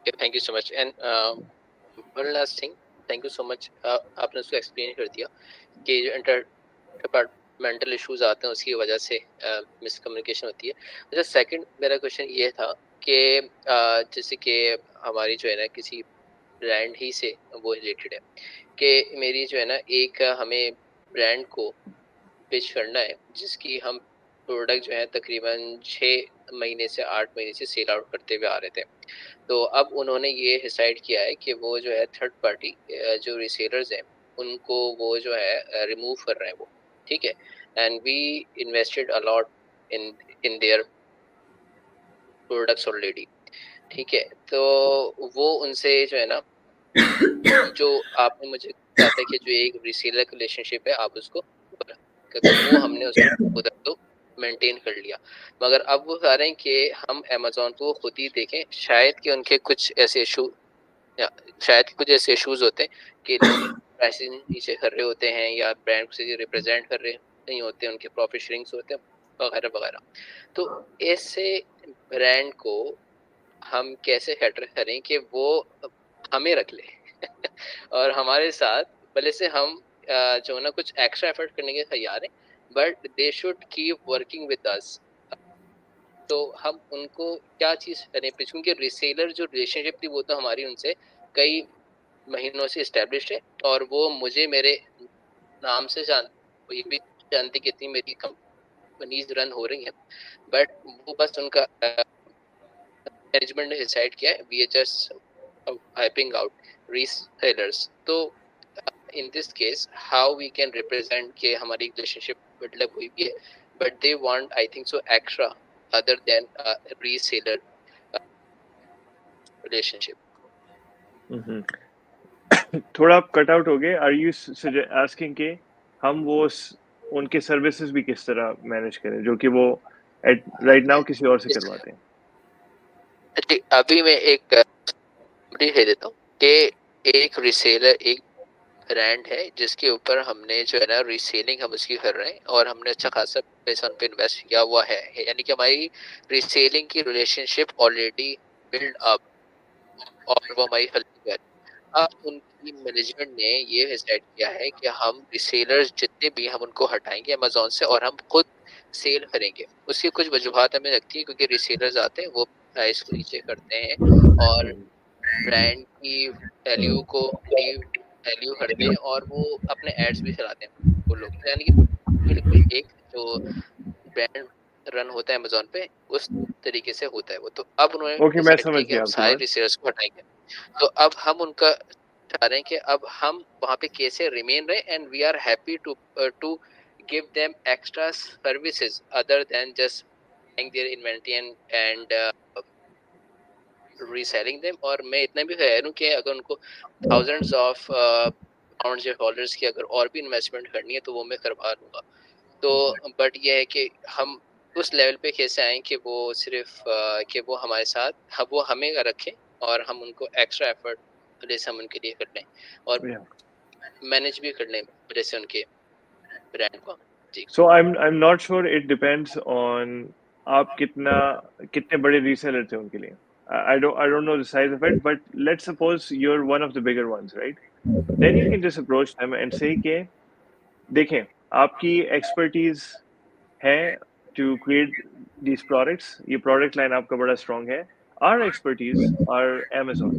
Thank you so much. And one last thing, thank you so much, आपने उसको एक्सप्लेन कर दिया कि जो इंटर डिपार्टमेंटल इश्यूज आते हैं उसकी वजह से मिसकम्युनिकेशन होती है। अच्छा, सेकंड मेरा क्वेश्चन ये था कि जैसे कि हमारी जो है ना किसी ब्रांड ही से वो रिलेटेड है कि मेरी जो है ना एक हमें ब्रांड को पिच करना है जिसकी हम प्रोडक्ट जो है तकरीबन 6 महीने से 8 महीने से सेल आउट करते हुए आ रहे थे। तो अब उन्होंने ये डिसाइड किया है कि वो जो है थर्ड पार्टी जो रिसेलर्स हैं उनको वो जो है रिमूव कर रहे हैं वो, ठीक है। And we invested a lot in in their products already, ठीक है। तो वो उनसे जो है ना, जो आपने मुझे कहा था कि जो एक रिसेलर का रिलेशनशिप है आप उसको तो वो हमने उसको उधर तो मेंटेन कर लिया। मगर अब वो चाह रहे हैं कि हम अमेजोन को खुद ही देखें, शायद कि उनके कुछ ऐसे इशू या शायद कुछ ऐसे इश्यूज होते हैं कि लोग प्राइसिंग नीचे कर रहे होते हैं या ब्रांड से रिप्रेजेंट कर रहे नहीं होते, उनके प्रॉफिट शेयरिंग्स होते हैं वगैरह वगैरह। तो ऐसे ब्रांड को हम कैसे कैटर करें कि वो हमें रख ले और हमारे साथ भले से हम जो ना कुछ एक्स्ट्रा एफर्ट करने के तैयार हैं, but they should keep working with us. तो हम उनको क्या चीज करें, क्योंकि रिसेलर जो रिलेशनशिप थी वो तो हमारी उनसे कई महीनों से एस्टेब्लिश है, और वो मुझे मेरे नाम से वो ये भी जानती कितनी मेरी कंपनीज रन हो रही हैं, बट वो बस उनका मैनेजमेंट ने डिसाइड किया है we are just hyping out resellers. तो in this case how we can represent के हमारी रिलेशनशिप डेवलप हुई भी है, but they want, I think so, extra other than reseller relationship. थोड़ा आप कट आउट हो गए। आर यू आस्किंग के हम वो उनके सर्विसेज भी किस तरह मैनेज करें जो कि वो एट राइट नाउ किसी और से इस करवाते हैं? अभी मैं एक अपडेट दे देता हूँ कि एक रिसेलर, एक ब्रांड है जिसके ऊपर हमने जो है ना रीसेलिंग हम उसकी कर रहे हैं और हमने अच्छा खासा पैसा उन पे इन्वेस्ट किया हुआ है, यानी कि हमारी रीसेलिंग की रिलेशनशिप ऑलरेडी बिल्ड अप और वो हमारी हल्की है। अब उनकी मैनेजमेंट ने ये डिसाइड किया है कि हम रीसेलर्स जितने भी हम उनको हटाएंगे अमेज़न से और हम खुद सेल करेंगे। उसकी कुछ वजूहात हमें लगती है क्योंकि रीसेलर्स आते हैं, वो प्राइस को नीचे करते हैं और ब्रांड की वैल्यू को वैल्यू करते हैं और वो अपने एड्स भी चलाते हैं वो लोग। तो यानी कि बिल्कुल एक जो ब्रांड रन होता है अमेज़न पे उस तरीके से होता है वो। तो अब उन्होंने ओके, मैं डिसाइड समझ किया कि गया हम आपकी सारे बात। रीसेलर्स को हटाएंगे। तो अब हम उनका चाह रहे हैं कि अब हम वहाँ पे कैसे रिमेन रहे and we are happy to give them extra services other than just buying their inventory and reselling them। और मैं इतना भी कह रहा हूँ कि अगर उनको thousands of pounds या डॉलर्स की अगर और भी इन्वेस्टमेंट करनी है तो वो मैं करवा लूँगा। तो बट ये है कि हम उस लेवल पे कैसे आए कि वो सिर्फ कि वो हमारे साथ वो हमें रखें और हम उनको एक्स्ट्रा एफर्ट जैसे हम उनके लिए कर लें और Yeah. मैनेज भी कर लें जैसे उनके ब्रांड को। जी So I'm not sure, it depends on आप कितने बड़े रीसेलर थे उनके लिए। I don't know the size of it, but let's suppose you're one of the bigger ones, right? Then you can just approach them and say कि देखें, आपकी expertise है to create these products, ये product line आपका बड़ा strong है। Our expertise are Amazon,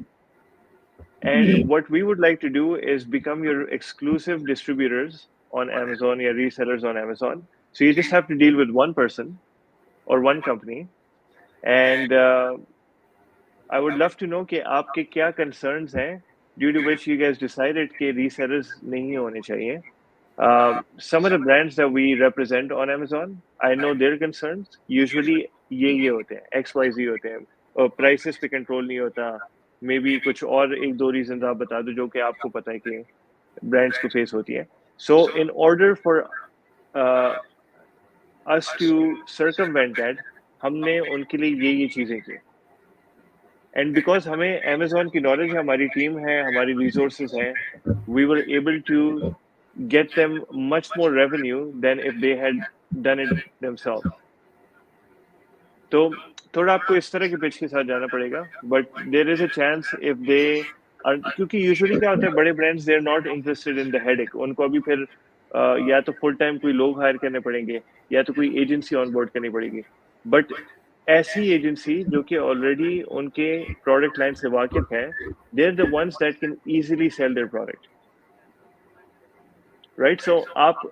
and what we would like to do is become your exclusive distributors on Amazon, या resellers on Amazon. So you just have to deal with one person or one company, and I would love to know कि आपके क्या concerns हैं due to which you guys decided कि resellers नहीं होने चाहिए. Some of the brands that we represent on Amazon, I know their concerns. Usually ये होते हैं, XYZ होते हैं, और prices पे control नहीं होता. Maybe कुछ और एक दो reasons आप बता दो जो कि आपको पता है कि brands को face होती है. So in order for uh, us to circumvent that, हमने उनके लिए ये चीजें की. And because हमें Amazon की knowledge है, हमारी team है, हमारी resources हैं, we were able to get them much more revenue than if they had done it themselves. तो थोड़ा आपको इस तरह के पिच के साथ जाना पड़ेगा, but there is a chance if they are, क्योंकि यूजुअली क्या होता है, बड़े brands they are not interested in the headache. उनको अभी फिर या तो फुल टाइम कोई लोग हायर करने पड़ेंगे या तो कोई एजेंसी ऑन बोर्ड करनी पड़ेगी। बट ऐसी एजेंसी जो कि ऑलरेडी उनके प्रोडक्ट लाइन से वाकिफ है, they are the ones that can easily sell their product, right? So आप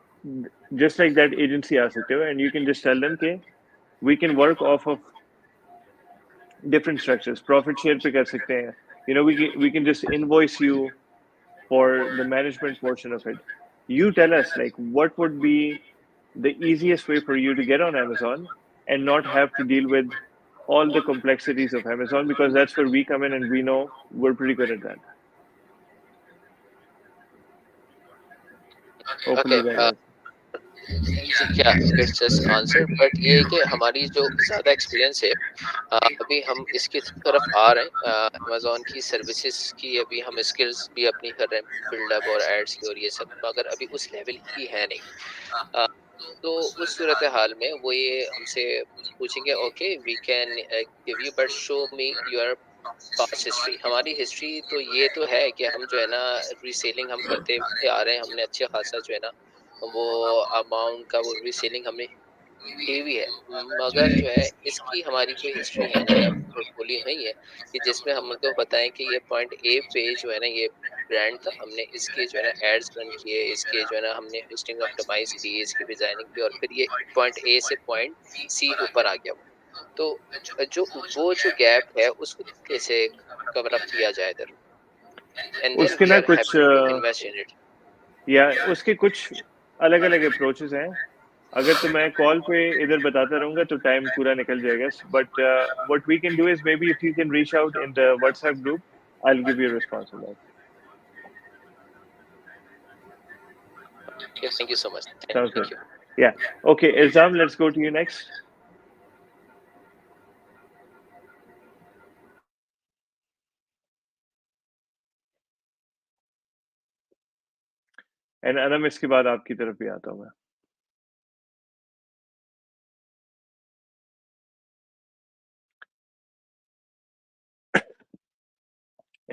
जस्ट लाइक दैट एजेंसी आ सकते हो and you can just tell them के we can work off of different structures. Profit share पे कर सकते हैं, you know, we can just invoice you for the management portion of it. You tell us like what would be the easiest way for you to get on Amazon and not have to deal with all the complexities of Amazon, because that's where we come in and we know we're pretty good at that. Okay. Hopefully that answers. या it's just answer, but ये है कि हमारी जो ज़्यादा experience है अभी हम इसकी तरफ आ रहे हैं अमेज़न की सर्विसेज की, अभी हम स्किल्स भी अपनी कर रहे हैं बिल्डअप और एड्स की और ये सब, मगर अभी उस लेवल की है नहीं। अ, तो उस सूरत हाल में वो ये हमसे पूछेंगे okay we can give you but show me your past history. हमारी हिस्ट्री तो ये तो है कि हम जो है ना रीसेलिंग हम करते आ रहे हैं, हमने अच्छे खासा जो है ना वो अमाउंट का वो रीसेलिंग हमने की भी है, मगर जो है इसकी हमारी कोई हिस्ट्री है नहीं, अब पोर्टफोलियो नहीं है कि जिसमें हम उनको बताएं कि ये पॉइंट ए पे जो है ना ये ब्रांड था, हमने इसके जो है ना एड्स रन किए, इसके जो है ना हमने लिस्टिंग ऑप्टिमाइज की, इसकी डिजाइनिंग की और फिर ये पॉइंट ए से पॉइंट सी ऊपर आ गया वो। तो जो वो जो गैप है उसको कैसे कवर अप किया जाए इधर, एंड देन उसके वी ना आर कुछ happy to invest in it. या उसके कुछ अलग अलग अप्रोचेस हैं। अगर तो मैं कॉल पे इधर बताता रहूंगा तो टाइम पूरा निकल जाएगा. But what we can do is maybe if you can reach out in the WhatsApp group, I will give you response on that. Yes, thank you so much. Sounds Thank good. you. Yeah. Okay, Ilzam, let's go to you next. And Anam, इसके बाद आपकी तरफ भी आता हूँ मैं.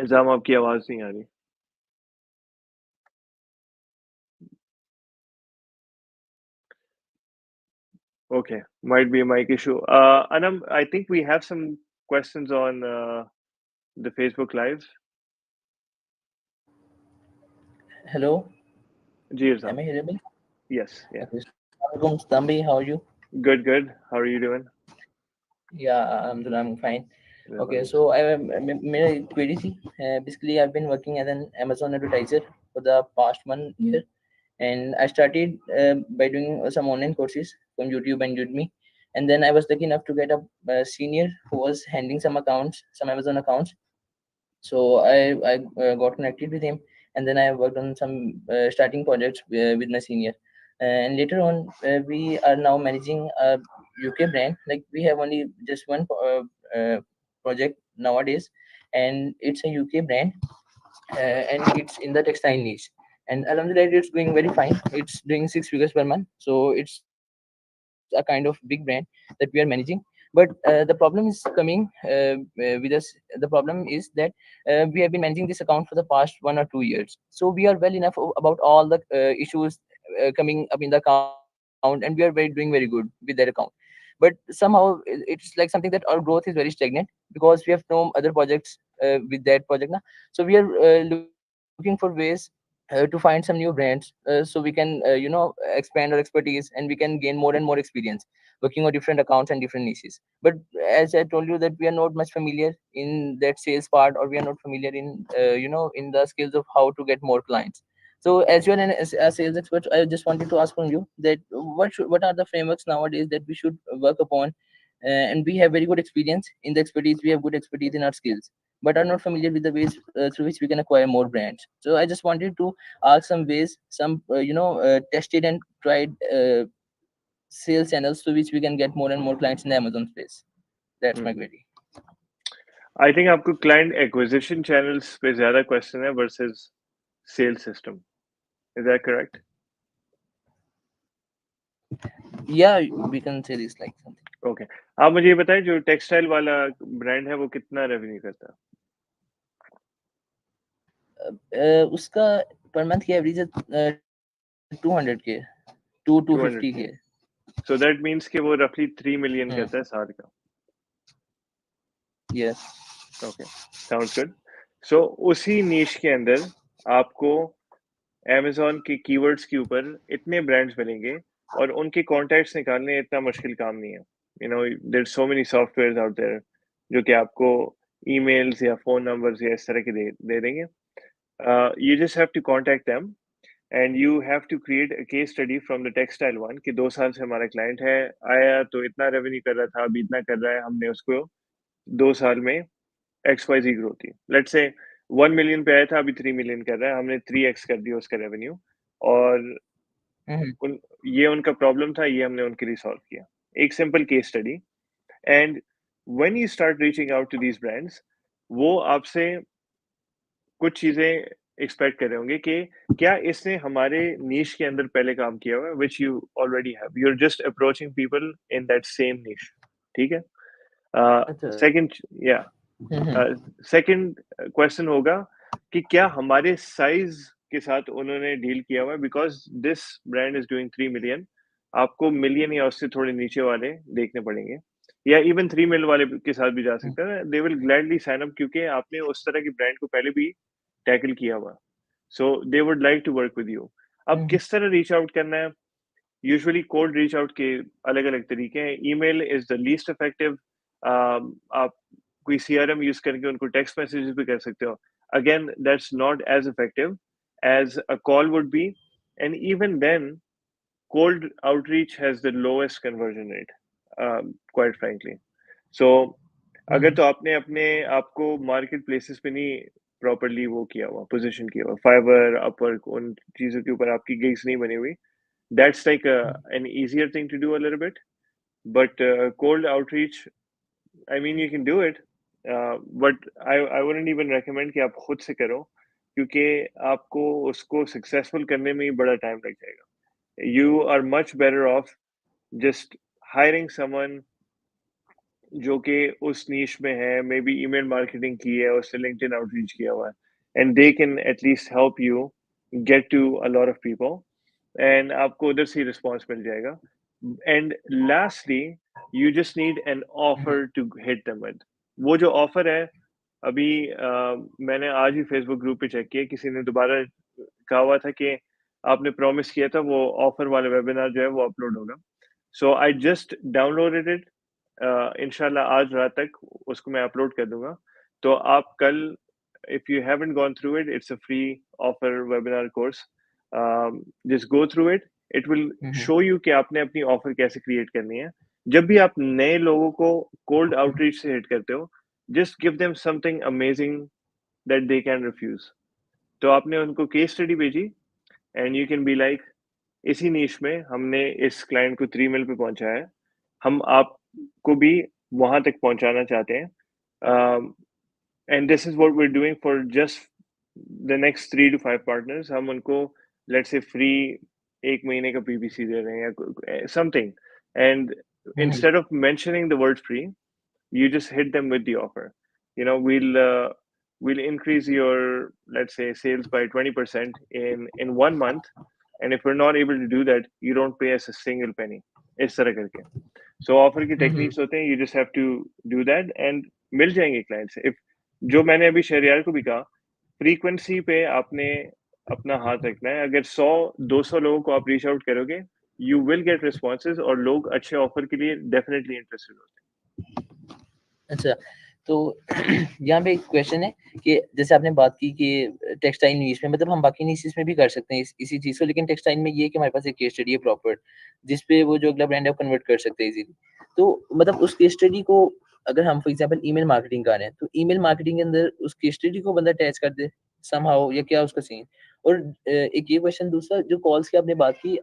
इल्जाम, आपकी आवाज नहीं आ रही. Okay, might be a mic issue. Anam, I think we have some questions on the Facebook Live. Hello, Ji am Ilzam. I hearable? Yes, yeah. Okay. Assalamualaikum, Stambi, how are you? Good, good. How are you doing? Yeah, I'm fine. Okay, Zebardast. so my query थी. Basically, I've been working as an Amazon advertiser for the past 1 year, and I started by doing some online courses from YouTube and Udemy, and then I was lucky enough to get a senior who was handling some accounts, some Amazon accounts. So I got connected with him, and then I worked on some starting projects with my senior. And later on, we are now managing a UK brand. Like we have only just one project nowadays, and it's a UK brand, and it's in the textile niche. And alhamdulillah, it's doing very fine. It's doing 6 figures per month, so it's a kind of big brand that we are managing. But the problem is coming with us. The problem is that we have been managing this account for the past 1 or 2 years, so we are well enough about all the issues coming up in the account, and we are very doing very good with that account. But somehow it's like something that our growth is very stagnant because we have no other projects with that project now. So we are looking for ways to find some new brands so we can expand our expertise, and we can gain more and more experience working on different accounts and different niches. But as I told you that we are not much familiar in that sales part, or we are not familiar in in the skills of how to get more clients. So as you are a sales expert, I just wanted to ask from you that what are the frameworks nowadays that we should work upon. And we have very good experience in the expertise, we have good expertise in our skills, but are not familiar with the ways through which we can acquire more brands. So I just wanted to ask some ways, some tested and tried sales channels through which we can get more and more clients in the Amazon space. That's my Hmm. query. I think आपको client acquisition channels पे ज़्यादा question है versus sales system. Is that correct? Yeah, we can say this like something. Okay. आप मुझे ये बताएं, जो textile वाला ब्रांड है वो कितना रेवेन्यू करता है? उसका पर मंथ की एवरेज है 200 के 250 200K. के. So that means कि वो roughly 3 million करता है साल का. Yes. Okay, sounds good. So उसी niche के अंदर आपको Amazon के keywords के ऊपर इतने brands मिलेंगे और उनके contacts निकालने इतना मुश्किल काम नहीं है. You know, there's so many softwares out there जो कि आपको emails या phone numbers या इस तरह के दे देंगे. You just have to contact them and you have to create a case study from the textile one कि 2 साल से हमारा client है, आया तो इतना revenue कर रहा था, अभी इतना कर रहा है, हमने उसको 2 साल में XYZ ग्रोथ थी. लेट्स से 1 मिलियन पे आया था, अभी 3 मिलियन कर रहा है, हमने 3x कर दिया उसका रेवेन्यू. और ये उनका प्रॉब्लम था, ये हमने उनके लिए सॉल्व किया. एक simple case study. And when you start reaching out to these brands, वो आपसे कुछ चीजें एक्सपेक्ट कर रहे होंगे कि क्या इसने हमारे नीश के अंदर पहले काम किया हुआ है, which you already have. You are just approaching people in that same niche. ठीक है. अच्छा. सेकंड, या सेकंड क्वेश्चन होगा कि क्या हमारे साइज के साथ उन्होंने डील किया हुआ है, because this brand is doing 3 million. आपको मिलियन या उससे थोड़े नीचे वाले देखने पड़ेंगे, या इवन 3 मिलियन वाले के साथ भी जा सकते हैं. They will gladly sign up, क्योंकि आपने उस तरह की ब्रांड को पहले भी टैकल किया हुआ. So they would like to work with you. अब किस तरह रीच आउट करना है? यूजुअली कोल्ड रीच आउट के अलग अलग तरीके हैं. Email is the least effective. आप कोई सीआरएम यूज करके उनको टेक्स्ट मैसेजेस भी कर सकते हो. Again, that's not as effective as a call would be. And even then, cold outreach has the lowest conversion rate, quite frankly. So अगर तो आपने अपने आपको मार्केट प्लेसेस पे नहीं प्रॉपरली वो किया हुआ, पोजीशन किया हुआ, फाइवर, अपवर्क, उन चीज़ों के ऊपर आपकी गिग्स नहीं बनी हुई, that's like an easier thing to do a little bit. But cold outreach, I mean, you can do it, but I wouldn't even recommend कि आप खुद से करो, क्योंकि आपको उसको सक्सेसफुल करने में ही बड़ा टाइम लग जाएगा. You are much better off just hiring someone जो कि उस नीश में है, मे बी ईमेल मार्केटिंग की है, उससे लिंक्डइन आउटरीच किया हुआ है, and they can at least help you get to a lot of people, and आपको उधर से रिस्पॉन्स मिल जाएगा. And lastly, you just need an offer to hit them with. वो जो ऑफर है, अभी मैंने आज ही फेसबुक ग्रुप पे चेक किया, किसी ने दोबारा कहा हुआ था कि आपने प्रॉमिस किया था वो ऑफर वाला वेबिनार जो है वो अपलोड होगा. सो आई जस्ट डाउनलोडेड इट. इंशाल्लाह आज रात तक उसको मैं अपलोड कर दूंगा. तो आप कल, if you haven't gone through it, it's a free offer webinar course. Just go through it. It will show you कि आपने अपनी ऑफर कैसे क्रिएट करनी है. जब भी आप नए लोगों को कोल्ड आउटरीच से हिट करते हो, just give them something amazing that they can refuse. तो आपने उनको केस स्टडी भेजी, and you can be like, इसी नीश में हमने इस क्लाइंट को 3 मिल पे पहुंचाया है, हम आपको भी वहां तक पहुंचाना चाहते हैं, and this is what we are doing for just the next 3 to 5 partners. हम उनको लेट्स से फ्री 1 महीने का पीपीसी दे रहे हैं या something, and instead of mentioning the word free, you just hit them with the offer. You know, we'll increase your, let's say, sales by 20% in 1 month, and if we're not able to do that, you don't pay us a single penny. इस तरह करके. So offer की techniques होते हैं, you just have to do that, and मिल जाएंगे clients. If जो मैंने अभी शहरियार को भी कहा, frequency पे आपने अपना हाथ रखना है. अगर 100-200 लोगों को आप reach out करोगे, you will get responses, और लोग अच्छे offer के लिए definitely interested होते हैं. अच्छा, तो यहाँ पे एक क्वेश्चन है कि जैसे आपने बात की कि टेक्सटाइल नीश में, मतलब हम बाकी नीशेस में भी कर सकते हैं इसी चीज़ को, लेकिन टेक्सटाइल में ये है कि हमारे पास एक केस स्टडी है प्रॉपर, जिस पे वो जो अगला ब्रांड है वो कन्वर्ट कर सकते हैं इजीली. तो मतलब उस केस स्टडी को अगर हम फॉर एग्जांपल ईमेल मार्केटिंग कर रहे हैं, तो ईमेल मार्केटिंग के अंदर उस केस स्टडी को बंदा अटैच कर दे समहाउ, या क्या उसका सीन. और एक ये क्वेश्चन दूसरा, जो कॉल्स की आपने बात की,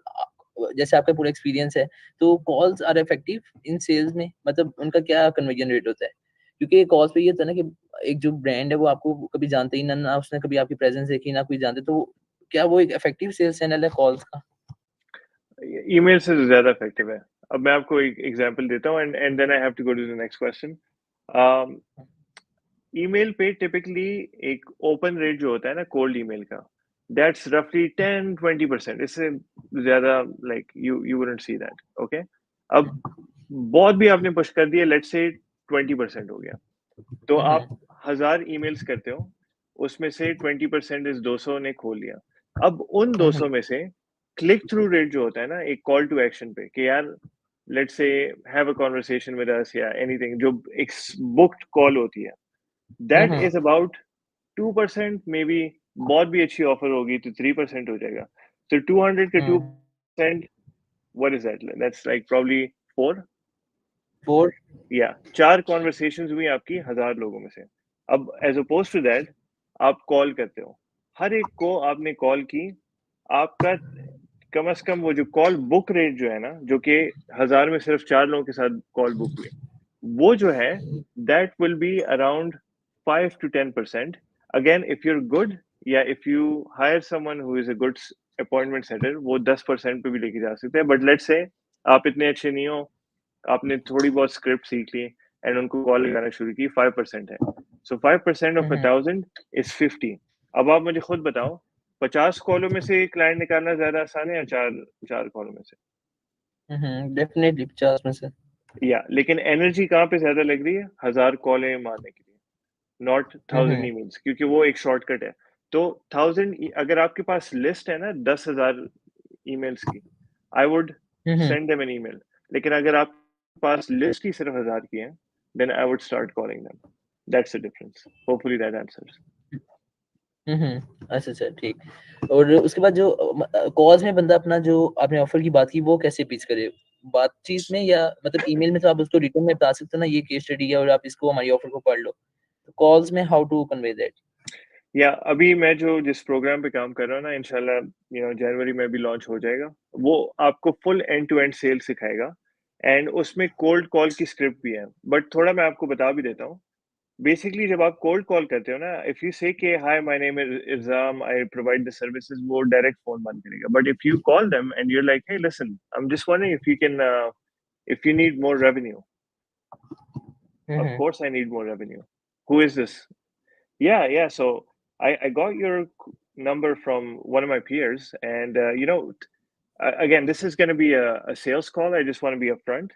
जैसे आपका पूरा एक्सपीरियंस है, तो calls are effective in sales में, मतलब उनका क्या कन्वर्जन रेट होता है? क्योंकि कॉल्स पे ये होता है ना कि एक जो ब्रांड है वो आपको कभी जानते ही ना उसने कभी आपकी प्रेजेंस देखी ना कोई जानते, तो क्या वो एक इफेक्टिव सेल्स चैनल है कॉल्स का? ईमेल से ज़्यादा इफेक्टिव है. अब मैं आपको एक एग्जांपल देता हूँ, and then I have to go to the next question. Email पे टिपिकली एक ओपन रेट जो होता है ना कोल्ड ईमेल का, दैट्स रफली 10-20%. इससे ज़्यादा like you wouldn't see that. Okay, अब बहुत भी आपने पुश कर दिया, लेट्स से 20% हो गया, तो आप 1000 ईमेल्स करते हो, उसमें से 20% इस 200 ने खोल लिया. अब उन 200 में से क्लिक थ्रू रेट जो होता है ना एक कॉल टू एक्शन पे, कि यार let's say have a conversation with us या एनीथिंग, जो एक बुक्ड कॉल होती है, that is about 2%. May be बहुत भी अच्छी ऑफर होगी तो 3% हो जाएगा. तो 200 का 2%, what is that? That's like probably 4 या 4 कॉन्वर्सेशंस हुई आपकी 1000 लोगों में से. अब एज अपोज टू दैट, आप कॉल करते हो, हर एक को आपने कॉल की, आपका कम से कम वो जो कॉल बुक रेट जो है ना, जो कि 1000 में सिर्फ 4 लोगों के साथ कॉल बुक हुई, वो जो है that will be around 5 to 10%. Again if you are good, या if you hire someone who is a good appointment setter, वो 10% पे भी लेके जा सकते हैं. बट लेट्स से आप इतने अच्छे नहीं हो, आपने थोड़ी बहुत स्क्रिप्ट सीख ली एंड उनको कॉल लगाना शुरू की, 5% है. सो 5% ऑफ 1000 इज 50. अब आप मुझे खुद बताओ, 50 कॉलों में से क्लाइंट निकालना ज्यादा आसान है या चार कॉलों में से? डेफिनेटली 50 में से. या लेकिन एनर्जी कहाँ पे ज्यादा लग रही है? 1000 कॉलें मारने के लिए, नॉट 1000 ईमेल्स, क्योंकि वो एक शॉर्टकट है. तो 1000, अगर आपके पास लिस्ट है ना 10,000 ईमेल्स की, I would send them an email. लेकिन अगर आपके पास लिस्ट ही सिर्फ 1000 की है, then I would start calling them. That's the difference. Hopefully that answers. अच्छा अच्छा ठीक। और उसके बाद जो कॉल्स में बंदा अपना जो आपने ऑफर की बात की वो कैसे पिच करे? बातचीत में या मतलब ईमेल में तो आप उसको रिटर्न में बता सकते हो ना ये केस स्टडी है और आप इसको हमारी ऑफर को पढ़ लो। तो कॉल्स में हाउ टू कन्वे दैट? या अभी मैं जो जिस प्रोग्राम पे काम कर रहा हूँ ना, इंशाल्लाह जनवरी में भी लॉन्च हो जाएगा। वो आपको full end to end sale सिखाएगा, एंड उसमें कोल्ड कॉल की स्क्रिप्ट भी है। बट थोड़ा मैं आपको बता भी देता हूँ। बेसिकली जब आप कोल्ड कॉल करते हो ना, इफ यू से कि hi my name is Ilzam, I provide the services, वो डायरेक्ट फोन बंद करेगा। But if you call them and you like, hey listen, I am just wondering if you can, if you need more revenue, of hmm course I need more revenue. Who is this? Yeah. So I got your number from one of my peers, and again, this is going to be a sales call. I just want to be upfront.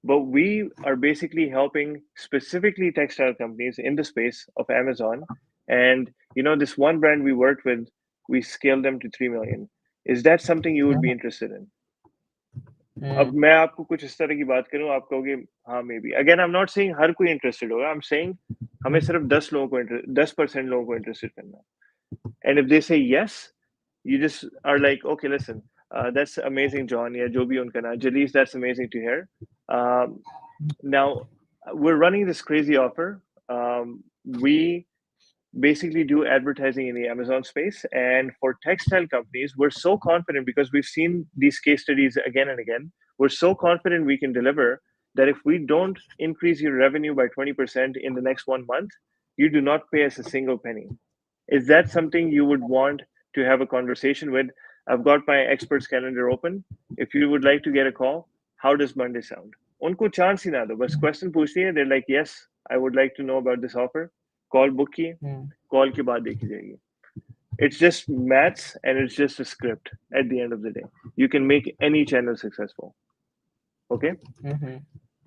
But we are basically helping specifically textile companies in the space of Amazon. And this one brand we worked with, we scaled them to 3 million. Is that something you would be interested in? अब हम्म मैं आपको कुछ इस तरह की बात करूं, आप कहोगे हाँ maybe. Again I am not saying हर कोई इंटरेस्टेड होगा, आई एम सेइंग हमें सिर्फ 10% लोगों को इंटरेस्टेड करना है। एंड इफ दे से yes, you just are like, okay, listen, that's amazing, John. Yeah, Joby unkana. Jalees, that's amazing to hear. Um, now, we're running this crazy offer. We basically do advertising in the Amazon space. And for textile companies, we're so confident because we've seen these case studies again and again. We're so confident we can deliver that if we don't increase your revenue by 20% in the next 1 month, you do not pay us a single penny. Is that something you would want to have a conversation with? I've got my experts calendar open. If you would like to get a call, how does Monday sound? उनको chance ही ना दो, बस question पूछनी है। They're like, yes, I would like to know about this offer. Call book की, हम्म call के बाद देखी जाएगी। It's just maths and it's just a script at the end of the day. You can make any channel successful. Okay? Hmm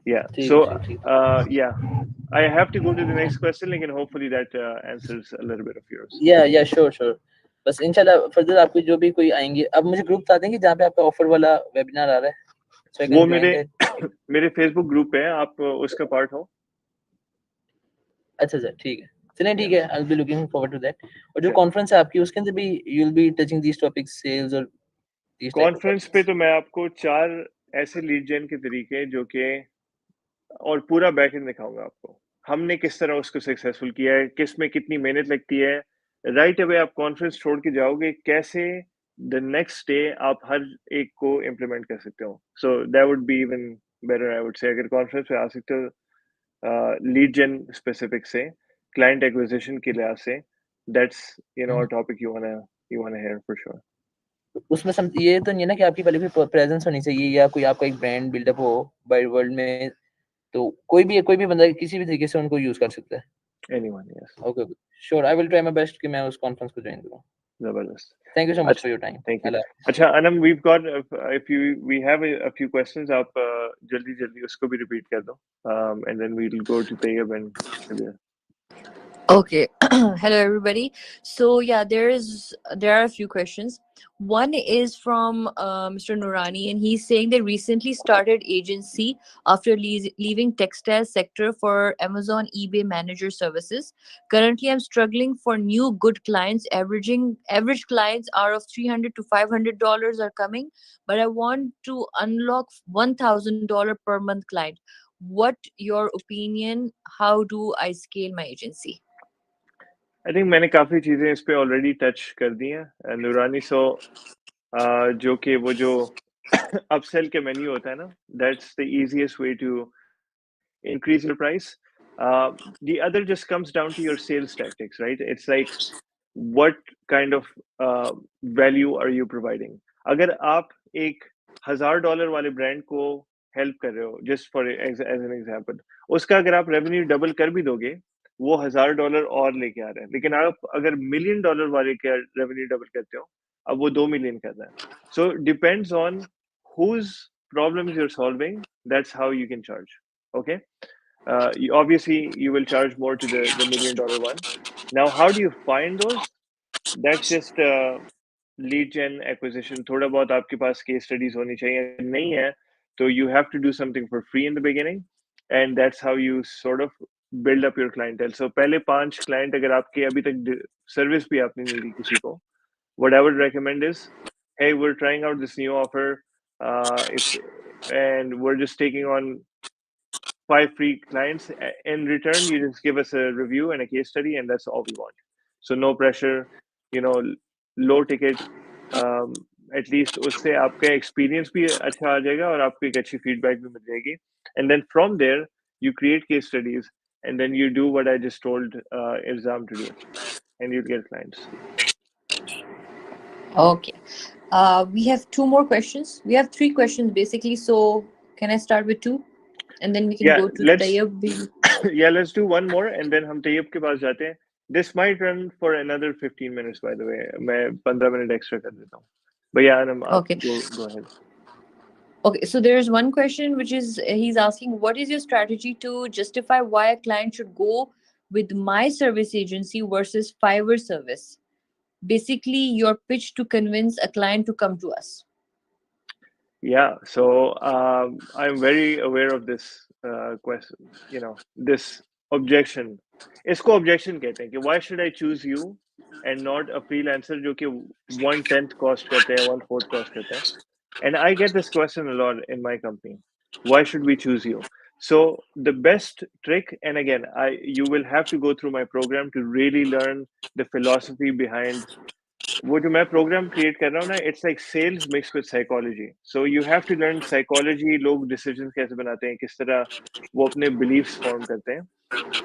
Yeah. ठीक So, ठीक ठीक। yeah, I have to go to the next question, and hopefully that answers a little bit of yours. या sure sure. बस इंशाल्लाह further आपके जो भी कोई आएंगे अब मुझे ग्रुप बता देंगे जहाँ पे आपका ऑफर वाला वेबिनार आ रहा है सो आई वो कैन ज्वाइन मेरे दैट। मेरे फेसबुक ग्रुप पे है, आप उसका पार्ट हो। अच्छा सर ठीक है। चलिए ठीक या है I will be looking forward to that. और जो चल, कॉन्फ्रेंस है आपकी उसके अंदर भी you will be touching these topics sales और दीस टाइप ऑफ कॉन्फ्रेंस पे टॉपिक्स। तो मैं आपको 4 ऐसे लीड जेन के तरीके जो कि और पूरा बैकएंड दिखाऊंगा आपको। हमने किस तरह उसको सक्सेसफुल किया है, किस में कितनी मेहनत लगती है। राइट अवे आप कॉन्फ्रेंस छोड़ के जाओगे, कैसे द नेक्स्ट डे आप हर एक को इम्प्लीमेंट कर सकते हो। So that would be even better, I would से। अगर कॉन्फ्रेंस पे आ सकते हो लीड जेन स्पेसिफिक से, क्लाइंट एक्विजिशन के लिहाज से, that's a topic you वांना here for sure. उसमें ये तो नहीं है ना कि आपकी पहले भी प्रेजेंस होनी चाहिए या कोई आपका एक ब्रांड बिल्डअप हो बाय वर्ल्ड में। तो कोई भी बंदा किसी भी तरीके से उनको यूज कर सकता है। Anyone, yes. Okay sure I will try my best कि मैं उस कॉन्फ्रेंस को ज्वाइन करूं। जबरदस्त। थैंक यू सो मच अच्छा, for your time. Thank you. अल्लाह। अच्छा Anam, we've got, if you we have a few questions, आप जल्दी जल्दी उसको भी रिपीट कर दो, and then we'll go to Tayyib and Kabir. Okay. Hello everybody. So yeah, there are a few questions. One is from Mr. Nurani, and he's saying they recently started agency after leaving textile sector for Amazon eBay manager services. Currently, I'm struggling for new good clients. Average clients are of $300 to $500 are coming, but I want to unlock $1,000 per month client. What your opinion? How do I scale my agency? I think मैंने काफ़ी चीज़ें इस पे already touch कर दी हैं नूरानी। सो जो कि वो जो अपसेल के मेन्यू होता है ना, that's the easiest way to increase your price. The other just comes down to your sales tactics, right? It's like, what kind of value are you providing? अगर आप एक $1,000 वाले ब्रांड को हेल्प कर रहे हो, just for as an example, उसका अगर आप रेवेन्यू डबल कर भी दोगे, वो $1,000 और लेके आ रहे हैं। लेकिन आप अगर $1,000,000 वाले का रेवेन्यू डबल करते हो, अब वो 2 million कर रहा है। So depends on whose problems you're solving, that's how you can charge. Okay. Obviously you will charge more to the $1 million one. Now how do you find those? That's just lead gen acquisition. थोड़ा बहुत आपके पास case studies होनी चाहिए। अगर नहीं है तो you have to do something for free in the beginning, and that's how you sort of build up your clientele. So पहले 5 client अगर आपके अभी तक service भी आपने नहीं दी किसी को, what I would recommend is, hey, we're trying out this new offer, if and we're just taking on 5 free clients. In return, you just give us a review and a case study, and that's all we want. So no pressure, you know, low ticket. At least उससे आपका experience भी अच्छा आ जाएगा और आपको एक अच्छी feedback भी मिल जाएगी. And then from there, you create case studies, and then you do what I just told Irzam to do, and you'll get clients. Okay. We have 2 more questions. We have 3 questions basically. So can I start with 2, and then we can Yeah, go to let's Tayyab? yeah, let's do one more, and then हम तैयब के पास जाते हैं. This might run for another 15 minutes, by the way. मैं 15 minute extra कर देता हूँ. But yeah, Anam, आप Okay. go ahead. Okay. So there is one question which is he's asking, what is your strategy to justify why a client should go with my service agency versus Fiverr service? Basically, your pitch to convince a client to come to us. Yeah, so I'm very aware of this question, this objection. इसको objection कहते हैं कि why should I choose you and not a freelancer जो कि 1/10 cost करते हैं, 1/4 cost करते हैं. And I get this question a lot in my company. Why should we choose you? So the best trick, and again, you will have to go through my program to really learn the philosophy behind वो जो मैं program create कर रहा हूँ ना, it's like sales mix with psychology. So you have to learn psychology, लोग decision कैसे बनाते हैं, किस तरह वो अपने बिलीफ्स फॉर्म करते हैं.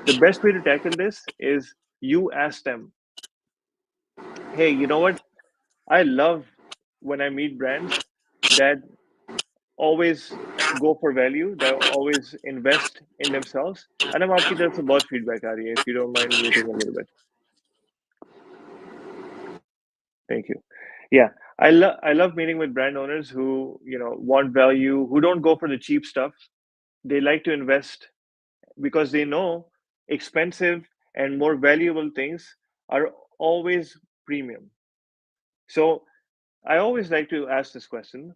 The best way to tackle this is you ask them, hey, you know what, I love when I meet brands that always go for value, that always invest in themselves. And I'm आपकी तरफ से बहुत feedback आ रही है, if you don't mind muting a little bit. Thank you. Yeah, I love meeting with brand owners who want value, who don't go for the cheap stuff. They like to invest because they know expensive and more valuable things are always premium. So I always like to ask this question: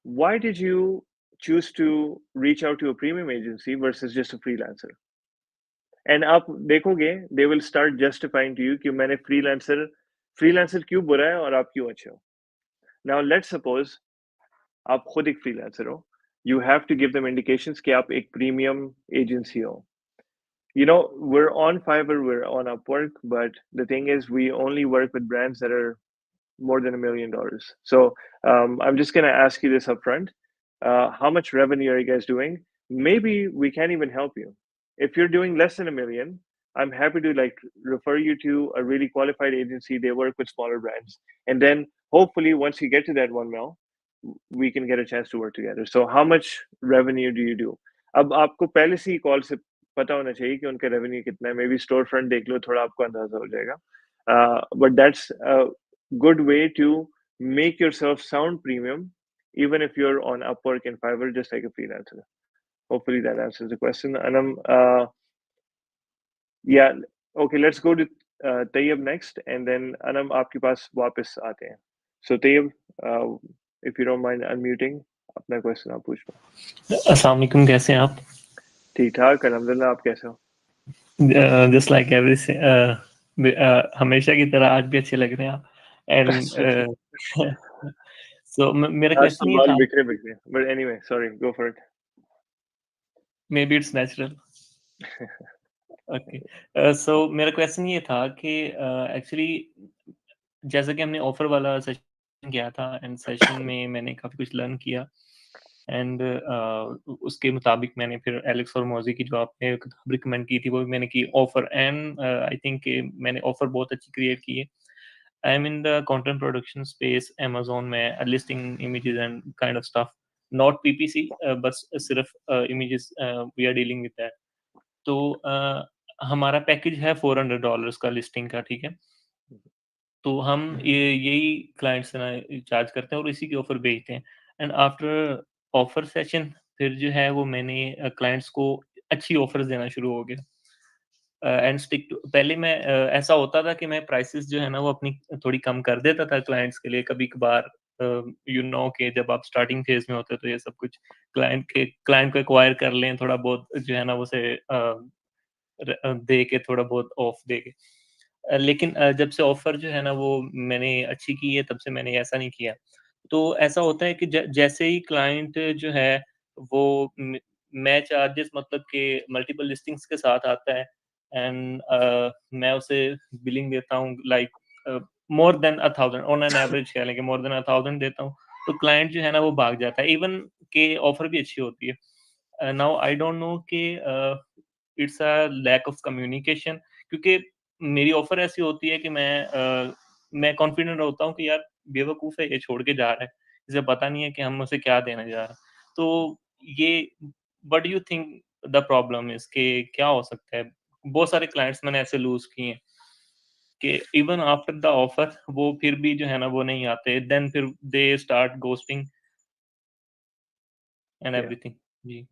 why did you choose to reach out to a premium agency versus just a freelancer? And आप देखोगे, they will start justifying to you कि मैंने freelancer क्यों बुरा है और आप क्यों अच्छे हो. Now let's suppose आप खुद एक freelancer हो. You have to give them indications कि आप एक premium agency हो. We're on Fiverr, we're on Upwork, but the thing is, we only work with brands that are more than $1 million. So I'm just going to ask you this upfront. How much revenue are you guys doing? Maybe we can't even help you. If you're doing less than $1 million, I'm happy to refer you to a really qualified agency. They work with smaller brands. And then hopefully once you get to that 1 mil, we can get a chance to work together. So how much revenue do you do? अब आपको पहले से ही call से पता होना चाहिए कि उनका रेवेन्यू कितना है. मे बी स्टोर फ्रंट देख लो, थोड़ा आपको अंदाजा हो जाएगा. But that's good way to make yourself sound premium, even if you're on Upwork and Fiverr, just like a freelancer. Hopefully that answers the question. And yeah, okay, let's go to Tayyab next, and then Anam, आपके पास वापस आते हैं. So Tayyab, if you don't mind unmuting, अपना question आप पूछ लो. अस्सलाम वालेकुम, कैसे हैं आप? ठीक ठाक, अल्हम्दुलिल्लाह. आप कैसे हो? जस्ट लाइक एवरी हमेशा की तरह आज भी अच्छे लग रहे हैं आप. एंड सो मेरा आज तो क्वेश्चन ये बाल था, बिखरे बिखरे. But anyway, sorry, go for it. Maybe it's natural. Okay, so मेरा क्वेश्चन ये था कि एक्चुअली जैसा कि हमने ऑफर वाला सेशन किया था, एंड सेशन में मैंने काफ़ी कुछ लर्न किया, एंड उसके मुताबिक मैंने फिर एलेक्स और मोजी की जो आपने किताब रिकमेंड की थी वो भी मैंने की ऑफर, एंड आई थिंक मैंने ऑफर बहुत अच्छी क्रिएट की है. I am in the content production space Amazon में, listing images and kind of stuff, not PPC, बस सिर्फ images we are dealing with that. तो हमारा पैकेज है $400 का लिस्टिंग का, ठीक है. तो हम यही क्लाइंट से ना चार्ज करते हैं और इसी की ऑफर भेजते हैं. एंड आफ्टर ऑफर सेशन फिर जो है वो मैंने क्लाइंट्स को अच्छी ऑफर्स देना शुरू हो गया. एंड स्टिक टू, पहले मैं ऐसा होता था कि मैं प्राइसेस जो है ना वो अपनी थोड़ी कम कर देता था क्लाइंट्स के लिए कभी कभार. कि जब आप स्टार्टिंग फेज में होते हो तो ये सब कुछ क्लाइंट को एक्वायर कर लें, थोड़ा बहुत जो है ना उसे दे के थोड़ा बहुत ऑफ दे के। लेकिन जब से ऑफ़र जो है ना वो मैंने अच्छी की है, तब से मैंने ऐसा नहीं किया। तो ऐसा होता है कि जैसे ही क्लाइंट जो है वो मैं चार्जेस मतलब कि मल्टीपल लिस्टिंग्स के साथ आता है एंड मैं उसे बिलिंग देता हूँ like more than 1000 on an average कह लें कि मोर देन 1000 देता हूँ, तो क्लाइंट जो है ना वो भाग जाता है इवन के ऑफ़र भी अच्छी होती है। नाउ आई डोंट नो कि it's a lack of communication क्योंकि मेरी ऑफ़र ऐसी होती है कि मैं कॉन्फिडेंट होता हूँ कि यार बेवकूफ़ है ये छोड़ के जा रहा है। इसे पता नहीं है कि हम उसे क्या देने जा रहे हैं। तो ये what do you think the problem is कि क्या हो सकता है? बहुत सारे क्लाइंट्स मैंने ऐसे लूज़ किए हैं कि इवन आफ्टर द ऑफर वो फिर भी जो है ना वो नहीं आते। देन फिर they start ghosting and Yeah. Everything. जी।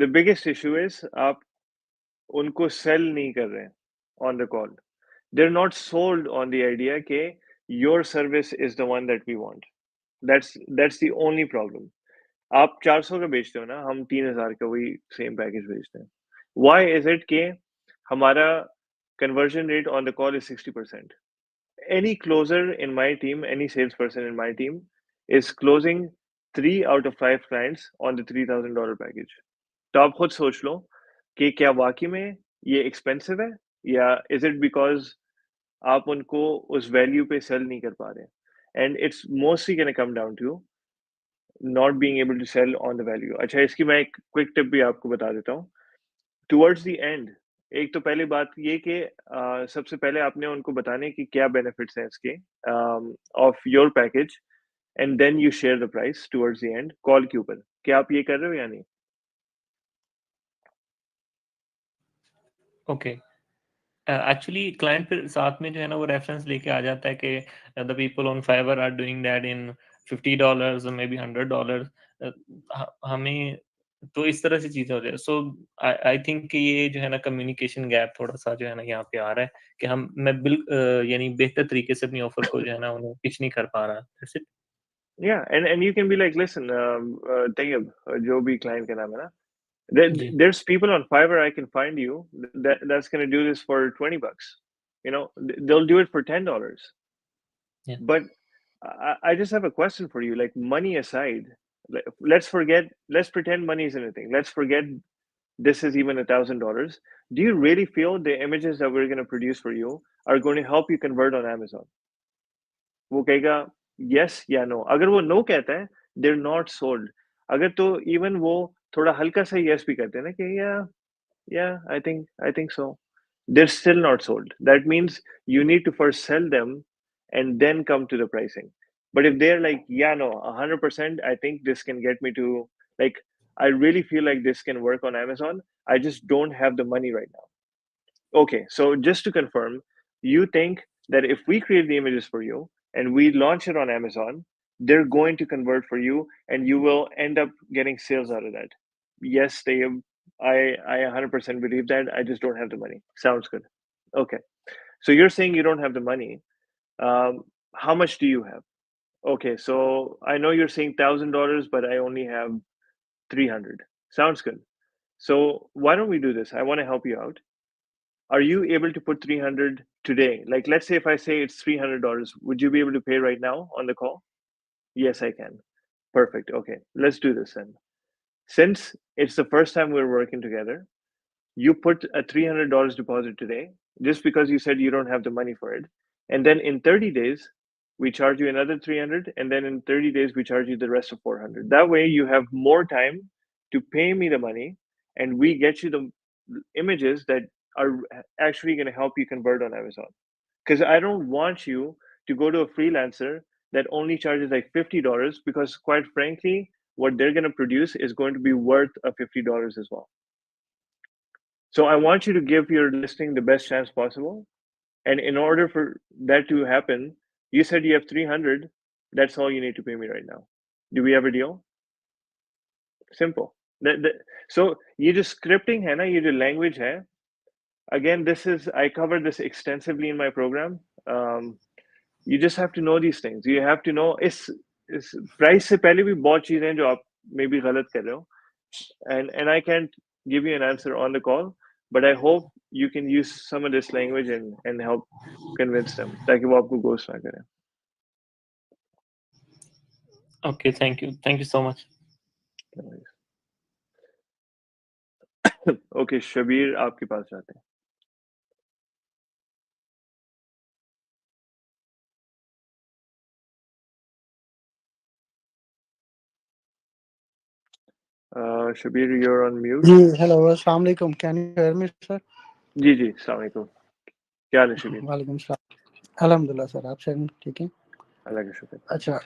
The biggest issue is आप उनको सेल नहीं कर रहे हैं on the call. They're not sold on the idea कि your service is the one that we want. That's the only problem. आप 400 का बेचते हो ना, हम 3000 का वही सेम पैकेज बेचते हैं। Why is it कि हमारा conversion rate on the call is 60%? Any closer in my team, any salesperson in my team is closing 3 out of 5 clients on the $3,000 package. तो आप खुद सोच लो कि क्या वाकई में ये एक्सपेंसिव है या इज इट बिकॉज आप उनको उस वैल्यू पे सेल नहीं कर पा रहे and it's mostly can come down to not being able to sell on the value. अच्छा, इसकी मैं एक क्विक टिप भी आपको बता देता हूँ। टुवर्ड्स द एंड एक तो पहली बात ये कि सबसे पहले आपने उनको बताने कि क्या बेनिफिट्स हैं इसके of your package and then you share the price towards the end call के ऊपर। क्या आप ये कर रहे हो या नहीं? ओके। एक्चुअली क्लाइंट फिर साथ में जो है ना वो रेफरेंस लेके आ जाता है कि the people on Fiverr are doing that in $50 maybe $100। हमें तो इस तरह से चीज़ें हो जाए। सो आई आई थिंक कि ये जो है ना कम्युनिकेशन गैप थोड़ा-सा जो है ना यहाँ पे आ रहा है कि यानी बेहतर तरीके से अपनी ऑफ़र को जो है ना उन्हें पिच नहीं कर पा रहा। That's it. Yeah, and you can be like, listen, Tayyib, जो भी client का नाम है ना, जी। there's people on Fiverr I can find you that's gonna do this for $20. You know, they'll do it for $10. या। But I just have a question for you. Like money aside, let's pretend money is anything. Let's forget this is even $1,000. Do you really feel the images that we're gonna produce for you are going to help you convert on Amazon? वो कहेगा yes या no. अगर वो no कहता है, they are not sold. अगर तो even वो थोड़ा हल्का सा यस भी कहते हैं ना कि या I think so, they're still not sold. That means you need to first sell them and then come to the pricing. But if they're like, yeah, no, 100%, I think this can get me to, like, I really feel like this can work on Amazon. I just don't have the money right now. Okay, so just to confirm, you think that if we create the images for you and we launch it on Amazon, they're going to convert for you and you will end up getting sales out of that. Yes, I 100% believe that. I just don't have the money. Sounds good. Okay. So you're saying you don't have the money. How much do you have? Okay, so I know you're saying $1,000, but I only have 300. Sounds good. So why don't we do this? I want to help you out. Are you able to put 300 today? Like, let's say if I say it's $300, would you be able to pay right now on the call? Yes, I can. Perfect. Okay, let's do this then. Since it's the first time we're working together, you put a $300 deposit today just because you said you don't have the money for it. And then in 30 days, we charge you another 300. And then in 30 days, we charge you the rest of 400. That way, you have more time to pay me the money and we get you the images that are actually going to help you convert on Amazon. Because I don't want you to go to a freelancer that only charges like $50 because, quite frankly, what they're going to produce is going to be worth a $50 as well. So I want you to give your listing the best chance possible. And in order for that to happen, you said you have 300. That's all you need to pay me right now. Do we have a deal? Simple. So ये जो scripting है ना, ये जो language है, again, I covered this extensively in my program. You just have to know these things. You have to know इस price से पहले भी बहुत चीजें हैं जो आप maybe गलत कर रहे हो, and I can't give you an answer on the call. but I hope you can use some of this language and help convince them ताकि वो आपको ghost ना करें. Okay, thank you so much. Okay, Shabir आपके पास जाते हैं. Shabir, you're on mute. Hello, assalamu alaikum. Can you hear me, sir? जी जी, अस्सलाम वालेकुम. क्या हाल है शबीर? वालेकुम सलाम. अल्हम्दुलिल्लाह सर, आप सर ठीक हैं? अल्लाह का शुक्र. अच्छा,